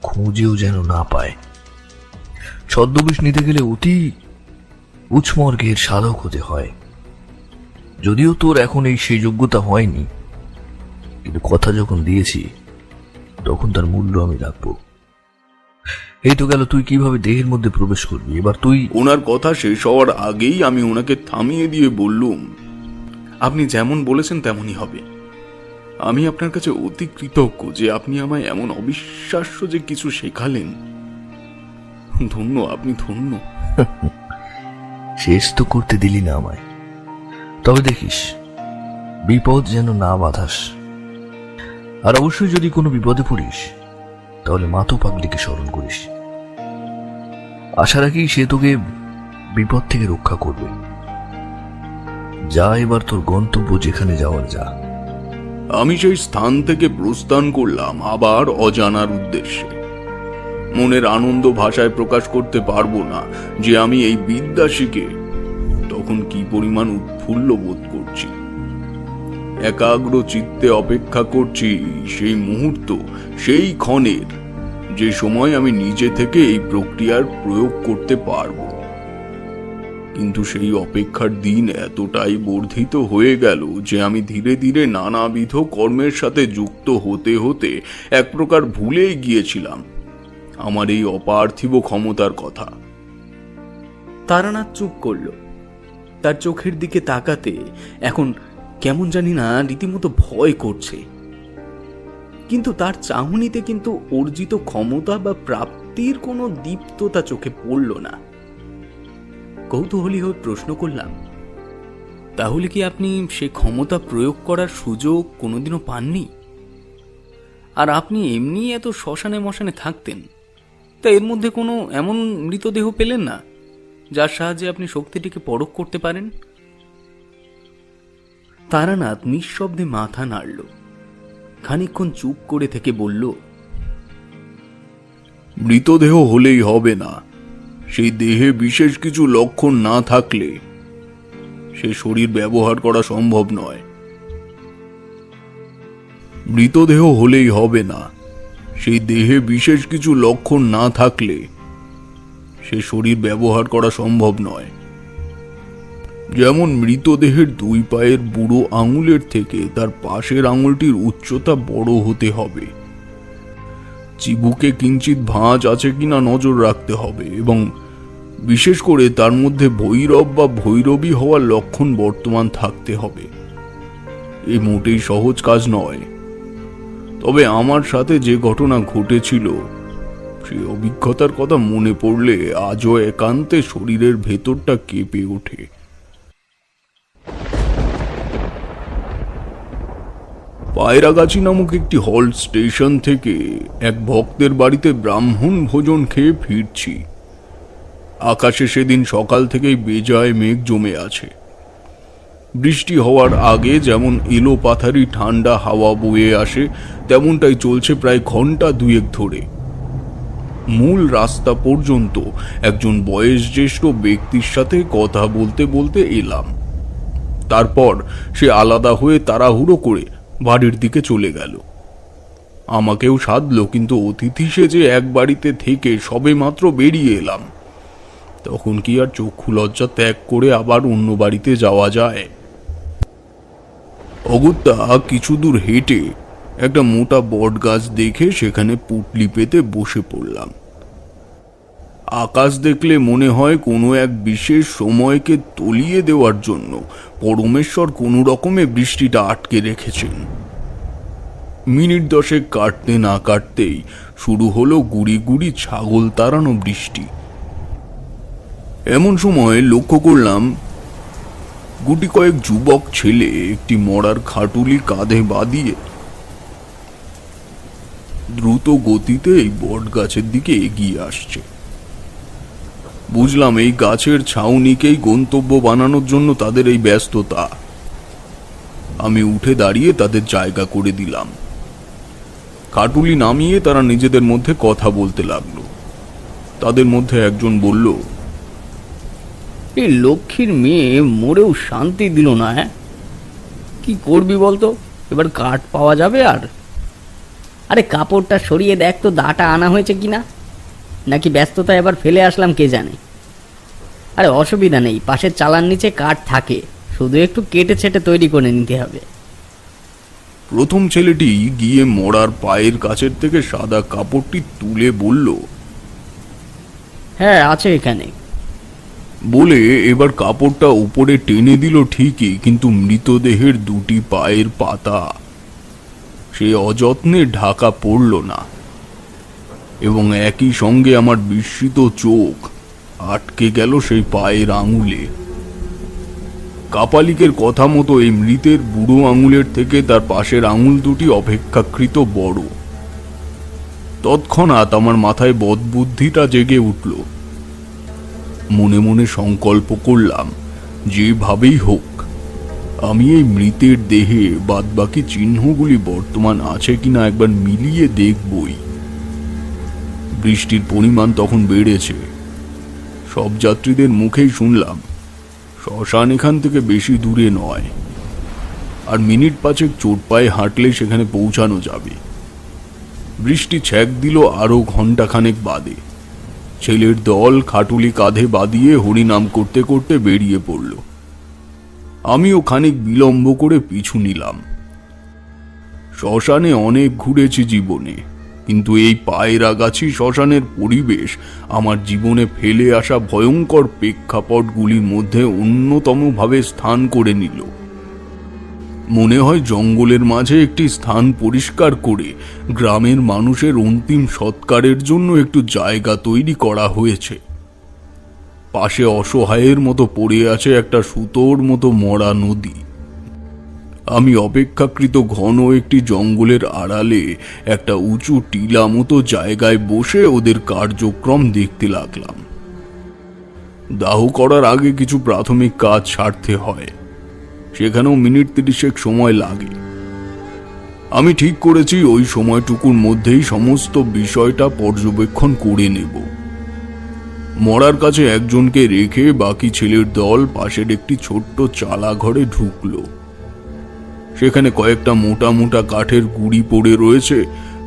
খুঁজেও যেন না পায়। ছদ্মবেশ নিতে গেলে অতি উচ্চমর্গের সাধক হতে হয়। যদিও তোর এখন সেই যোগ্যতা হয়নি, কিন্তু কথা যখন দিয়েছি তখন তার মূল্য আমি রাখবো। এই তো গেল তুই কিভাবে দেহের মধ্যে প্রবেশ করবি। এবার তুই। ওনার কথা শেষ হওয়ার আগেই আমি ওনাকে থামিয়ে দিয়ে বললুম, আপনি যেমন বলেছেন তেমনই হবে। আমি আপনার কাছে অতি কৃতজ্ঞ যে আপনি আমায় এমন অবিশ্বাস্য যে কিছু শেখালেন। ধন্য, আপনি ধন্য। শেষ তো করতে দিলি না আমায়। তবে দেখিস বিপদ যেন না বাঁধাস। আর অবশ্যই যদি কোনো বিপদে পড়িস তাহলে মাতো পাগলিকে স্মরণ করিস। আশা রাখি সে তোকে বিপদ থেকে রক্ষা করবে। যা, এবার তোর গন্তব্য যেখানে যাওয়ার যা। আমি সেই স্থান থেকে প্রস্থান করলাম আবার অজানার উদ্দেশ্যে। মনের আনন্দ ভাষায় প্রকাশ করতে পারবো না যে আমি এই বিদ্যা শিখে তখন কি পরিমাণ উৎফুল্ল বোধ করছি। একাগ্র চিত্তে অপেক্ষা করছি সেই মুহূর্ত, সেই ক্ষণের, যে সময় আমি নিজে থেকে এই প্রক্রিয়ার প্রয়োগ করতে পারবো। কিন্তু সেই অপেক্ষার দিন এতটাই বর্ধিত হয়ে গেল যে আমি ধীরে ধীরে নানাবিধ কর্মের সাথে যুক্ত হতে হতে এক প্রকার ভুলেই গিয়েছিলাম আমার এই অপার্থিব ক্ষমতার কথা। তারানাথ চুপ করল। তার চোখের দিকে তাকাতে এখন কেমন জানি না রীতিমতো ভয় করছে। কিন্তু তার চাহনিতে কিন্তু অর্জিত ক্ষমতা বা প্রাপ্তির কোনো দীপ্ততা চোখে পড়ল না। কৌতূহলী হয়ে প্রশ্ন করলাম, তাহলে কি আপনি সে ক্ষমতা প্রয়োগ করার সুযোগ কোনোদিনও পাননি? আর আপনি এমনি এত শ্মশানে মশানে থাকতেন, তা এর মধ্যে কোনো এমন মৃতদেহ পেলেন না যার সাহায্যে আপনি শক্তিটিকে পরখ করতে পারেন? তারানাথ নিঃশব্দে মাথা নাড়ল। খানিকক্ষণ চুপ করে থেকে বলল, মৃতদেহ হলেই হবে না, সেই দেহে বিশেষ কিছু লক্ষণ না থাকলে সে শরীর ব্যবহার করা সম্ভব নয়। মৃতদেহ হলেই হবে না, সেই দেহে বিশেষ কিছু লক্ষণ না থাকলে সে শরীর ব্যবহার করা সম্ভব নয়। যেমন মৃতদেহের 2 পায়ের বুড়ো আঙুলের থেকে তার পাশের আঙুলটির উচ্চতা বড় হতে হবে, চিবুকে কিঞ্চিত ভাঁজ আছে কিনা নজর রাখতে হবে, এবং বিশেষ করে তার মধ্যে ভৈরব বা ভৈরবী হওয়ার লক্ষণ বর্তমান থাকতে হবে। এই মোটেই সহজ কাজ নয়। তবে আমার সাথে যে ঘটনা ঘটেছিল সেই অভিজ্ঞতার কথা মনে পড়লে আজও একান্তে শরীরের ভেতরটা কেঁপে ওঠে। পায়রাগাছি নামক একটি হল্ট স্টেশন থেকে এক ভক্তের বাড়িতে ব্রাহ্মণ ভোজন খেয়ে ফিরছি। আকাশে সেদিন সকাল থেকেই বেজায় মেঘ জমে আছে। বৃষ্টি হওয়ার আগে যেমন এলো পাথারি ঠান্ডা হাওয়া বয়ে আসে, তেমনটাই চলছে প্রায় ঘন্টা 2 ধরে। মূল রাস্তা পর্যন্ত একজন বয়োজ্যেষ্ঠ ব্যক্তির সাথে কথা বলতে বলতে এলাম। তারপর সে আলাদা হয়ে তাড়াহুড়ো করে বাড়ির দিকে চলে গেল। আমাকেও সাধলো, কিন্তু অতিথি সেজে এক বাড়িতে থেকে সবে মাত্র বেরিয়ে এলাম, তখন কি আর চক্ষু লজ্জা ত্যাগ করে আবার অন্য বাড়িতে যাওয়া যায়? অগত্যা কিছু দূর হেঁটে একটা মোটা বট গাছ দেখে সেখানে পুটলি পেতে বসে পড়লাম। আকাশ দেখলে মনে হয় কোনো এক বিশেষ সময়কে তলিয়ে দেওয়ার জন্য পরমেশ্বর কোনো রকমে বৃষ্টিটা আটকে রেখেছেন। মিনিট 10 কাটতে না কাটতেই শুরু হলো গুড়ি গুড়ি ছাগল তাড়ানো বৃষ্টি। এমন সময় লক্ষ্য করলাম গুটি কয়েক যুবক ছেলে একটি মরার খাটুলি কাঁধে বাঁধিয়ে দ্রুত গতিতে এই বট গাছের দিকে এগিয়ে আসছে। বুঝলাম এই গাছের ছাউনিকেই গন্তব্য বানানোর জন্য তাদের এই ব্যস্ততা। আমি উঠে দাঁড়িয়ে তাদের জায়গা করে দিলাম। খাটুলি নামিয়ে তারা নিজেদের মধ্যে কথা বলতে লাগলো। তাদের মধ্যে একজন বলল, এই লক্ষ্মীর মেয়ে মরেও শান্তি দিল না। কি করবি বলতো? এবার কাঠ পাওয়া যাবে? আর আরে কাপড়টা সরিয়ে দেখ তো, দাটা আনা হয়েছে কিনা, নাকি ব্যস্ততা এবার ফেলে আসলাম কে জানে। আরে অসুবিধা নেই, পাশের চালার নিচে কাঠ থাকে, শুধু একটু কেটে ছেটে তৈরি করে নিতে হবে। প্রথম ছেলেটি গিয়ে মরার পায়ের কাছের থেকে সাদা কাপড়টি তুলে বলল, হ্যাঁ আছে এখানে। বলে এবার কাপড়টা উপরে টেনে দিল ঠিকই, কিন্তু মৃতদেহের 2টি পায়ের পাতা সে অযত্নে ঢাকা পড়ল না, এবং একই সঙ্গে আমার বিস্মিত চোখ আটকে গেল সেই পায়ের আঙুলে। কাপালিকের কথা মতো এই মৃতের বুড়ো আঙুলের থেকে তার পাশের আঙুল 2টি অপেক্ষাকৃত বড়। তৎক্ষণাৎ আমার মাথায় বদবুদ্ধিটা জেগে উঠল। মনে মনে সংকল্প করলাম, যেভাবেই হোক আমি এই মৃতের দেহে বাদবাকি চিহ্নগুলি বর্তমান আছে কিনা একবার মিলিয়ে দেখবই। বৃষ্টির পরিমাণ তখন বেড়েছে। সব যাত্রীদের মুখেই শুনলাম শ্মশান এখান থেকে বেশি দূরে নয়, আর মিনিট 5 চোট পায়ে হাঁটলে সেখানে পৌঁছানো যাবে। বৃষ্টি ছ্যাক দিল আরো ঘণ্টাখানেক বাদে। ছেলের দল খাটুলি কাঁধে বাঁধিয়ে হরিনাম করতে করতে বেরিয়ে পড়ল। আমিও খানিক বিলম্ব করে পিছু নিলাম। শ্মশানে অনেক ঘুরেছি জীবনে, কিন্তু এই পায়রাগাছি শ্মশানের পরিবেশ আমার জীবনে ফেলে আসা ভয়ঙ্কর প্রেক্ষাপটগুলির মধ্যে অন্যতমভাবে স্থান করে নিল। মনে হয় জঙ্গলের মাঝে একটি স্থান পরিষ্কার করে গ্রামের মানুষের অন্তিম সৎকারের জন্য একটু জায়গা তৈরি করা হয়েছে। পাশে অসহায়ের মতো পড়ে আছে একটা সুতোর মতো মরা নদী। আমি অপেক্ষাকৃত ঘন একটি জঙ্গলের আড়ালে একটা উঁচু টিলা মতো জায়গায় বসে ওদের কার্যক্রম দেখতে লাগলাম। দাহ করার আগে কিছু প্রাথমিক কাজ সারতে হয়, সেখানেও মিনিট 30 সময় লাগে। আমি ঠিক করেছি ওই সময়টুকুর মধ্যেই সমস্ত বিষয়টা পর্যবেক্ষণ করে নেব। মরার কাছে একজনকে রেখে বাকি ছেলের দল পাশের একটি ছোট্ট চালা ঘরে ঢুকলো। সেখানে কয়েকটা মোটা মোটা কাঠের গুঁড়ি পড়ে রয়েছে,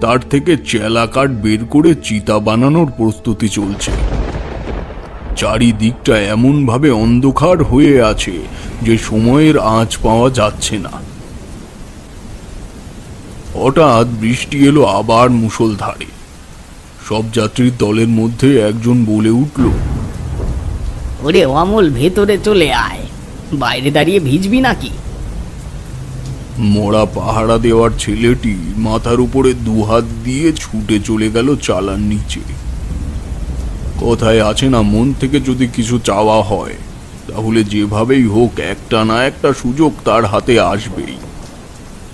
তার থেকে চেলা কাঠ বের করে চিতা বানানোর প্রস্তুতি চলছে। চারিদিকটা এমন ভাবে অন্ধকার হয়ে আছে যে সময়ের আঁচ পাওয়া যাচ্ছে না। হঠাৎ বৃষ্টি এলো আবার মুষলধারে। সব যাত্রীর দলের মধ্যে একজন বলে উঠল, ওরে অমল, ভেতরে চলে আয়, বাইরে দাঁড়িয়ে ভিজবি নাকি? মরা পাহারা দেওয়ার ছেলেটি মাথার উপরে দুহাত দিয়ে ছুটে চলে গেল চালার নিচে। কথায় আছে না, মন থেকে যদি কিছু চাওয়া হয় তাহলে যেভাবেই হোক একটা না একটা সুযোগ তার হাতে আসবেই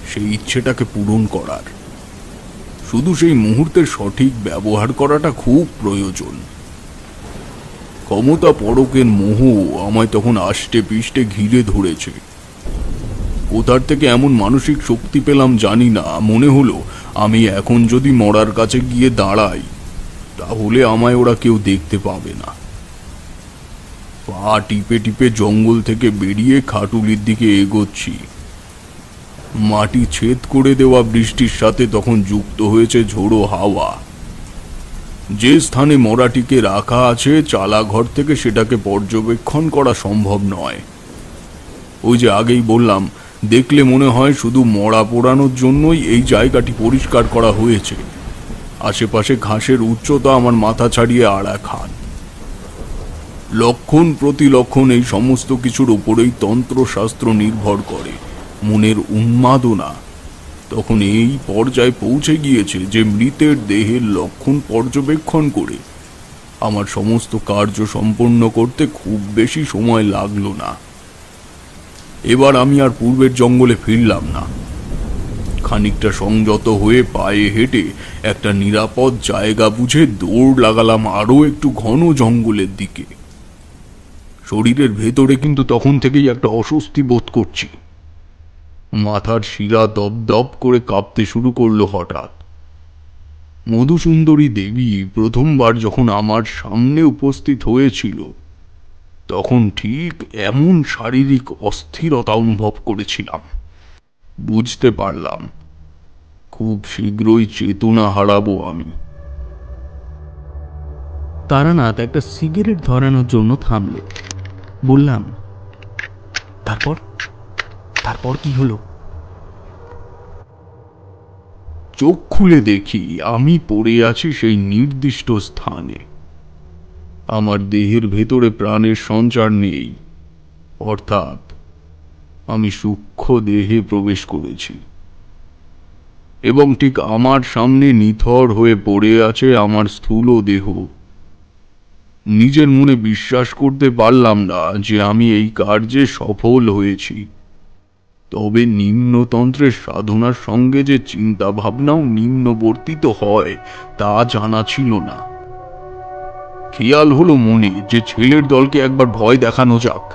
সেই ইচ্ছেটাকে পূরণ করার। শুধু সেই মুহূর্তের সঠিক ব্যবহার করাটা খুব প্রয়োজন। ক্ষমতা পরকের মোহ আমায় তখন আষ্টে পিষ্টে ঘিরে ধরেছে। কোথার থেকে এমন মানসিক শক্তি পেলাম জানি না, মনে হলো আমি এখন যদি মরার কাছে গিয়ে দাঁড়াই তাহলে আমায় ওরা কেউ দেখতে পাবে না। পা টিপে টিপে জঙ্গল থেকে বেরিয়ে খাটুলির দিকে এগোচ্ছি। মাটি ছেদ করে দেওয়া বৃষ্টির সাথে তখন যুক্ত হয়েছে ঝোড়ো হাওয়া। যে স্থানে মরাটিকে রাখা আছে চালা ঘর থেকে সেটাকে পর্যবেক্ষণ করা সম্ভব নয়। ওই যে আগেই বললাম, দেখলে মনে হয় শুধু মরা পোড়ানোর জন্যই এই জায়গাটি পরিষ্কার করা হয়েছে। আশেপাশে ঘাসের উচ্চতা আমার মাথা ছাড়িয়ে আর এক হাত। লক্ষণ প্রতিলক্ষণ এই সমস্ত কিছুর উপরেই তন্ত্রশাস্ত্র নির্ভর করে। মনের উন্মাদনা তখন এই পর্যায়ে পৌঁছে গিয়েছে যে মৃতের দেহের লক্ষণ পর্যবেক্ষণ করে আমার সমস্ত কার্য সম্পন্ন করতে খুব বেশি সময় লাগলো না। এবার আমি আর পূর্বের জঙ্গলে ফিরলাম না। খানিকটা সংযত হয়ে পায়ে হেঁটে একটা নিরাপদ জায়গা বুঝে দৌড় লাগালাম আরো একটু ঘন জঙ্গলের দিকে। শরীরের ভেতরে কিন্তু তখন থেকেই একটা অস্বস্তি বোধ করছি। মাথার শিরা দপ দপ করে কাঁপতে শুরু করলো হঠাৎ। মধুসুন্দরী দেবী প্রথমবার যখন আমার সামনে উপস্থিত হয়েছিল তখন ঠিক এমন শারীরিক অস্থিরতা অনুভব করেছিলাম। বুঝতে পারলাম খুব শীঘ্রই চেতনা হারাবো আমি। তারানাথ একটা সিগারেট ধরানোর জন্য থামল। বললাম, তারপর তারপর কি হলো? চোখ খুলে দেখি আমি পড়ে আছি সেই নির্দিষ্ট স্থানে। আমার দেহের ভেতরে প্রাণের সঞ্চার নেই, অর্থাৎ আমি সূক্ষ্ম দেহে প্রবেশ করেছি এবং ঠিক আমার সামনে নিথর হয়ে পড়ে আছে আমার স্থূল দেহ। নিজের মনে বিশ্বাস করতে পারলাম না যে আমি এই কার্যে সফল হয়েছি। তবে নিম্নতন্ত্রের সাধনার সঙ্গে যে চিন্তা ভাবনাও নিম্নবর্তিত হয় তা জানা ছিল না। খেয়াল হলো মনে যে ছেলের দলকে একবার ভয় দেখানো যাক।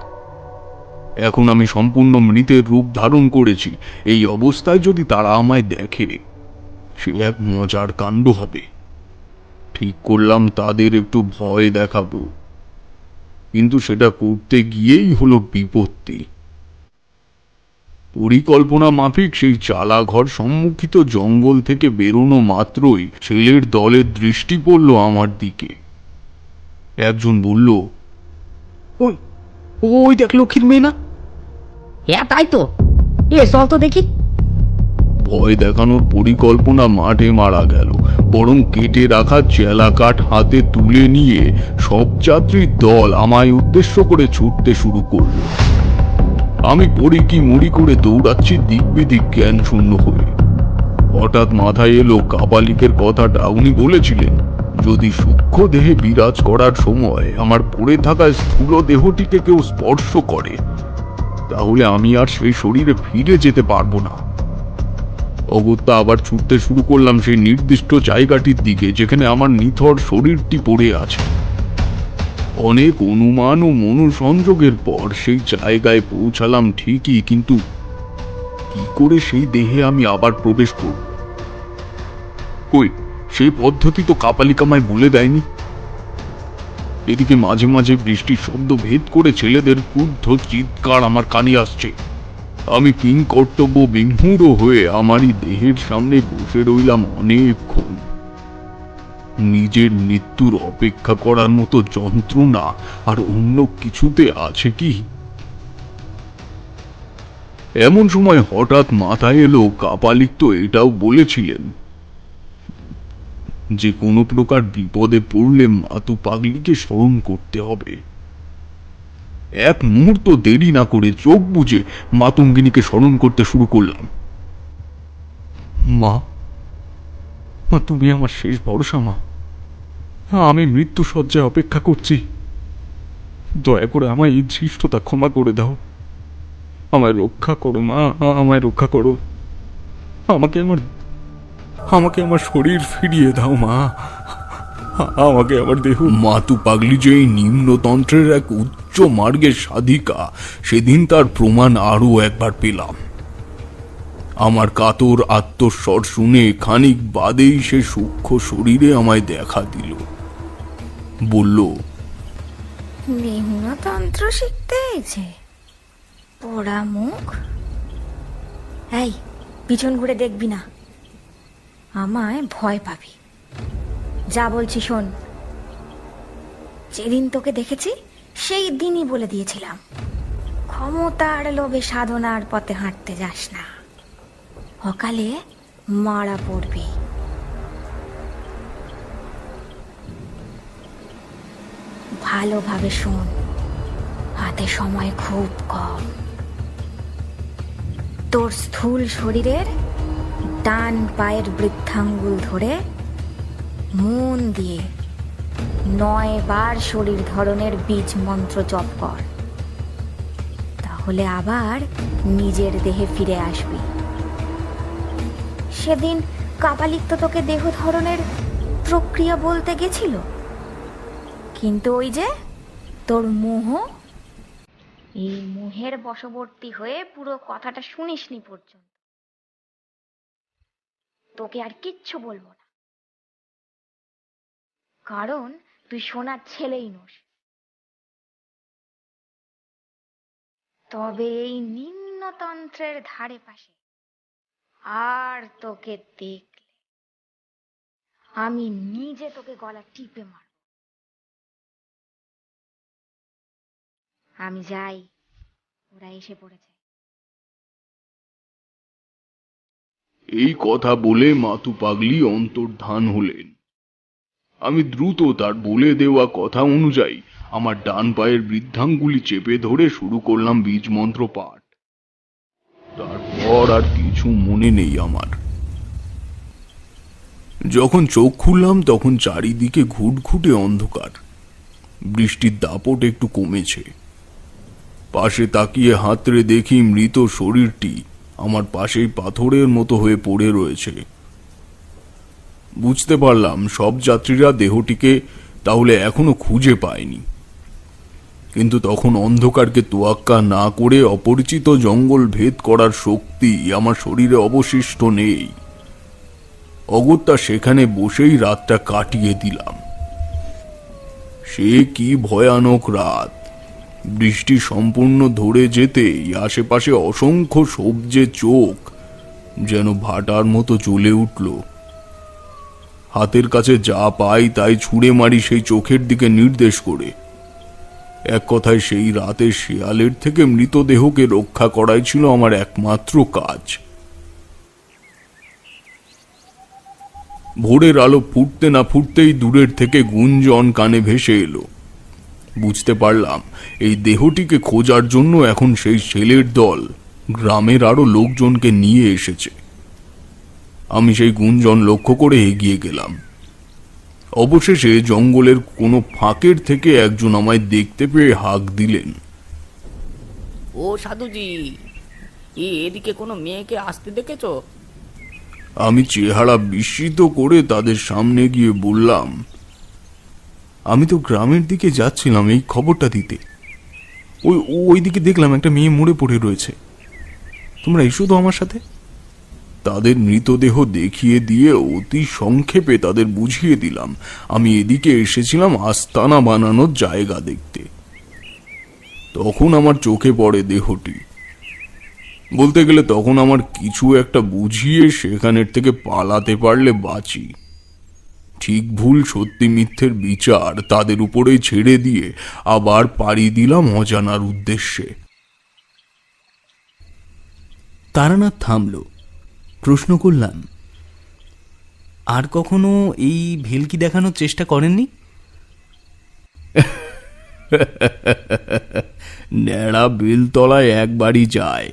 এখন আমি সম্পূর্ণ মৃতের রূপ ধারণ করেছি, এই অবস্থায় যদি তারা আমায় দেখে সে এক মজার কাণ্ড হবে। ঠিক করলাম তাদের একটু ভয় দেখাবো, কিন্তু সেটা করতে গিয়েই হলো বিপত্তি। পরিকল্পনা মাফিক সেই চালা ঘর সম্মুখিত জঙ্গল থেকে বেরোনো মাত্রই ছেলের দলের দৃষ্টি পড়ল আমার দিকে। একজন বলল, ওই ওই দেখ, লক্ষ্মীর মেয়ে না? হ্যাঁ তাই তো, এ চল তো দেখি। ভয় দেখানোর পরিকল্পনা মাঠে মারা গেল, বরং কেটে রাখা চেলা কাঠ হাতে তুলে নিয়ে সব যাত্রীর দল আমায় উদ্দেশ্য করে ছুটতে শুরু করল। আমি পড়ি কি মুড়ি করে দৌড়াচ্ছি দিক বিদিক জ্ঞান শূন্য হয়ে। হঠাৎ মাথায় এলো কাপালিকের কথাটা। উনি বলেছিলেন, যদি সূক্ষ্ম দেহে বিরাজ করার সময় আমার পড়ে থাকা স্থূল দেহটিকে কেউ স্পর্শ করে তাহলে আমি আর সেই শরীরে ফিরে যেতে পারবো না। অগত্যা আবার ছুটতে শুরু করলাম সেই নির্দিষ্ট জায়গাটির দিকে যেখানে আমার নিথর শরীরটি পড়ে আছে। অনেক অনুমান ও মনোসংযোগের পর সেই জায়গায় পৌঁছালাম ঠিকই, কিন্তু কি করে সেই দেহে আমি আবার প্রবেশ করব? কই, সেই পদ্ধতি তো কাপালিকামায় বলে দেয়নি। এদিকে মাঝে মাঝে বৃষ্টির শব্দ ভেদ করে ছেলেদের ক্রুদ্ধ চিৎকার আমার কানে আসছে। আমি কিং কর্তব্য বিমূঢ় হয়ে আমারই দেহের সামনে বসে রইলাম অনেকক্ষণ। নিজের মৃত্যুর অপেক্ষা করার মতো যন্ত্রণা আর অন্য কিছুতে আছে কি? এমন সময় হঠাৎ মাথায় এলো কাপালিক তো এটাও বলেছিলেন যে কোনো প্রকার বিপদে পড়লে মাতু পাগলিকে স্মরণ করতে হবে। এক মুহূর্ত দেরি না করে চোখ বুজে মাতঙ্গিনীকে স্মরণ করতে শুরু করলাম। মা, মা তুমি আমার শেষ ভরসা মা। আমি মৃত্যু শয্যায় অপেক্ষা করছি। দয়া করে আমায় এই ধৃষ্টতা ক্ষমা করে দাও। আমায় রক্ষা করো মা, আমায় রক্ষা করো। আমাকে আমার শরীর ফিরিয়ে দাও মা, আমাকে আমার দেহ। মাতু পাগলি যে এই নিম্নতন্ত্রের এক উচ্চ মার্গের সাধিকা, সেদিন তার প্রমাণ আরো একবার পেলাম। আমার কাতর আত্মস্বর শুনে খানিক বাদেই সে সূক্ষ্ম শরীরে আমায় দেখা দিল। বলল, নিম্নতন্ত্র শিখতে হয়েছে, পোড়া মুখ। এই পিছন ঘুরে দেখবি না, আমায় ভয় পাবি। যা বলছি শোন। যেদিন তোকে দেখেছি সেই দিনই বলে দিয়েছিলাম, ক্ষমতার লোভে সাধনার পথে হাঁটতে যাস না, অকালে মারা পড়বি। ভালোভাবে শোন, হাতে সময় খুব কম। তোর স্থূল শরীরের ডান পায়ের বৃদ্ধাঙ্গুল ধরে মন দিয়ে 9 বার শরীর ধরনের বীজ মন্ত্র জপ কর, তাহলে আবার নিজের দেহে ফিরে আসবি। সেদিন কাপালিক তো তোকে দেহ ধারণের প্রক্রিয়া বলতে গেছিল, কিন্তু ওই যে তোর মোহ, এই মোহের বশবর্তী হয়ে পুরো কথাটা শুনিসনি পর্যন্ত তোকে আর কিচ্ছু বলবো না, কারণ তুই সোনার ছেলেই নোস। তবে এই নিম্নতন্ত্রের ধারে পাশে আর তোকে দেখলে আমি নিজে তোকে গলা টিপে মারব। আমি যাই, ওরা এসে পড়েছে। এই কথা বলে মাতু পাগলি অন্তর্ধান হলেন। আমি দ্রুত তার বলে দেওয়া কথা অনুযায়ী আমার ডান পায়ের বৃদ্ধাঙ্গুলি চেপে ধরে শুরু করলাম বীজ মন্ত্র পাঠ। তারপর আর কিছু মনে নেই আমার। যখন চোখ খুললাম তখন চারিদিকে ঘুটঘুটে অন্ধকার। বৃষ্টির দাপট একটু কমেছে। পাশে তাকিয়ে হাতড়ে দেখি মৃত শরীরটি আমার পাশেই পাথরের মতো হয়ে পড়ে রয়েছে। বুঝতে পারলাম সব যাত্রীরা দেহটিকে তাহলে এখনো খুঁজে পায়নি, কিন্তু তখন অন্ধকারকে তোয়াক্কা না করে অপরিচিত জঙ্গল ভেদ করার শক্তি আমার শরীরে অবশিষ্ট নেই। অগত্যা সেখানে বসেই রাতটা কাটিয়ে দিলাম। সে কি ভয়ানক রাত! বৃষ্টি সম্পূর্ণ ধরে যেতেই আশেপাশে অসংখ্য সবজে চোখ যেন ভাটার মতো জ্বলে উঠল। হাতের কাছে যা পাই তাই ছুঁড়ে মারি সেই চোখের দিকে নির্দেশ করে। এক কথায় সেই রাতে শিয়ালের থেকে মৃতদেহকে রক্ষা করাই ছিল আমার একমাত্র কাজ। ভোরের আলো ফুটতে না ফুটতেই দূরের থেকে গুঞ্জন কানে ভেসে এলো। বুঝতে পারলাম এই দেহটিকে খোঁজার জন্য এখন সেই ছেলের দল গ্রামের আরো লোকজনকে নিয়ে এসেছে। আমি সেই গুঞ্জন লক্ষ্য করে এগিয়ে গেলাম। অবশেষে জঙ্গলের কোনো ফাঁকের থেকে একজন আমায় দেখতে পেয়ে হাঁক দিলেন। ও সাধুজি, এদিকে কোনো মেয়েকে আসতে দেখেছো? আমি চেহারা বিস্মিত করে তাদের সামনে গিয়ে বললাম, আমি তো গ্রামের দিকে যাচ্ছিলাম এই খবরটা দিতে। ওই দিকে দেখলাম একটা মেয়ে মরে পড়ে রয়েছে। তোমরা এসো তো আমার সাথে। তাদের মৃতদেহ দেখিয়ে দিয়ে অতি সংক্ষেপে তাদের বুঝিয়ে দিলাম আমি এদিকে এসেছিলাম আস্তানা বানানোর জায়গা দেখতে। তখন আমার চোখে পড়ে দেহটি। বলতে গেলে তখন আমার কিছু একটা বুঝিয়ে সেখানের থেকে পালাতে পারলে বাঁচি। ঠিক ভুল সত্যি মিথ্যের বিচার তাদের উপরেই ছেড়ে দিয়ে আবার পাড়ি দিলাম অজানার উদ্দেশ্যে। তারানাথ থামল। প্রশ্ন করলাম, আর কখনো এই ভেলকি দেখানোর চেষ্টা করেননি? ন্যাড়া বেলতলায় একবারই যায়,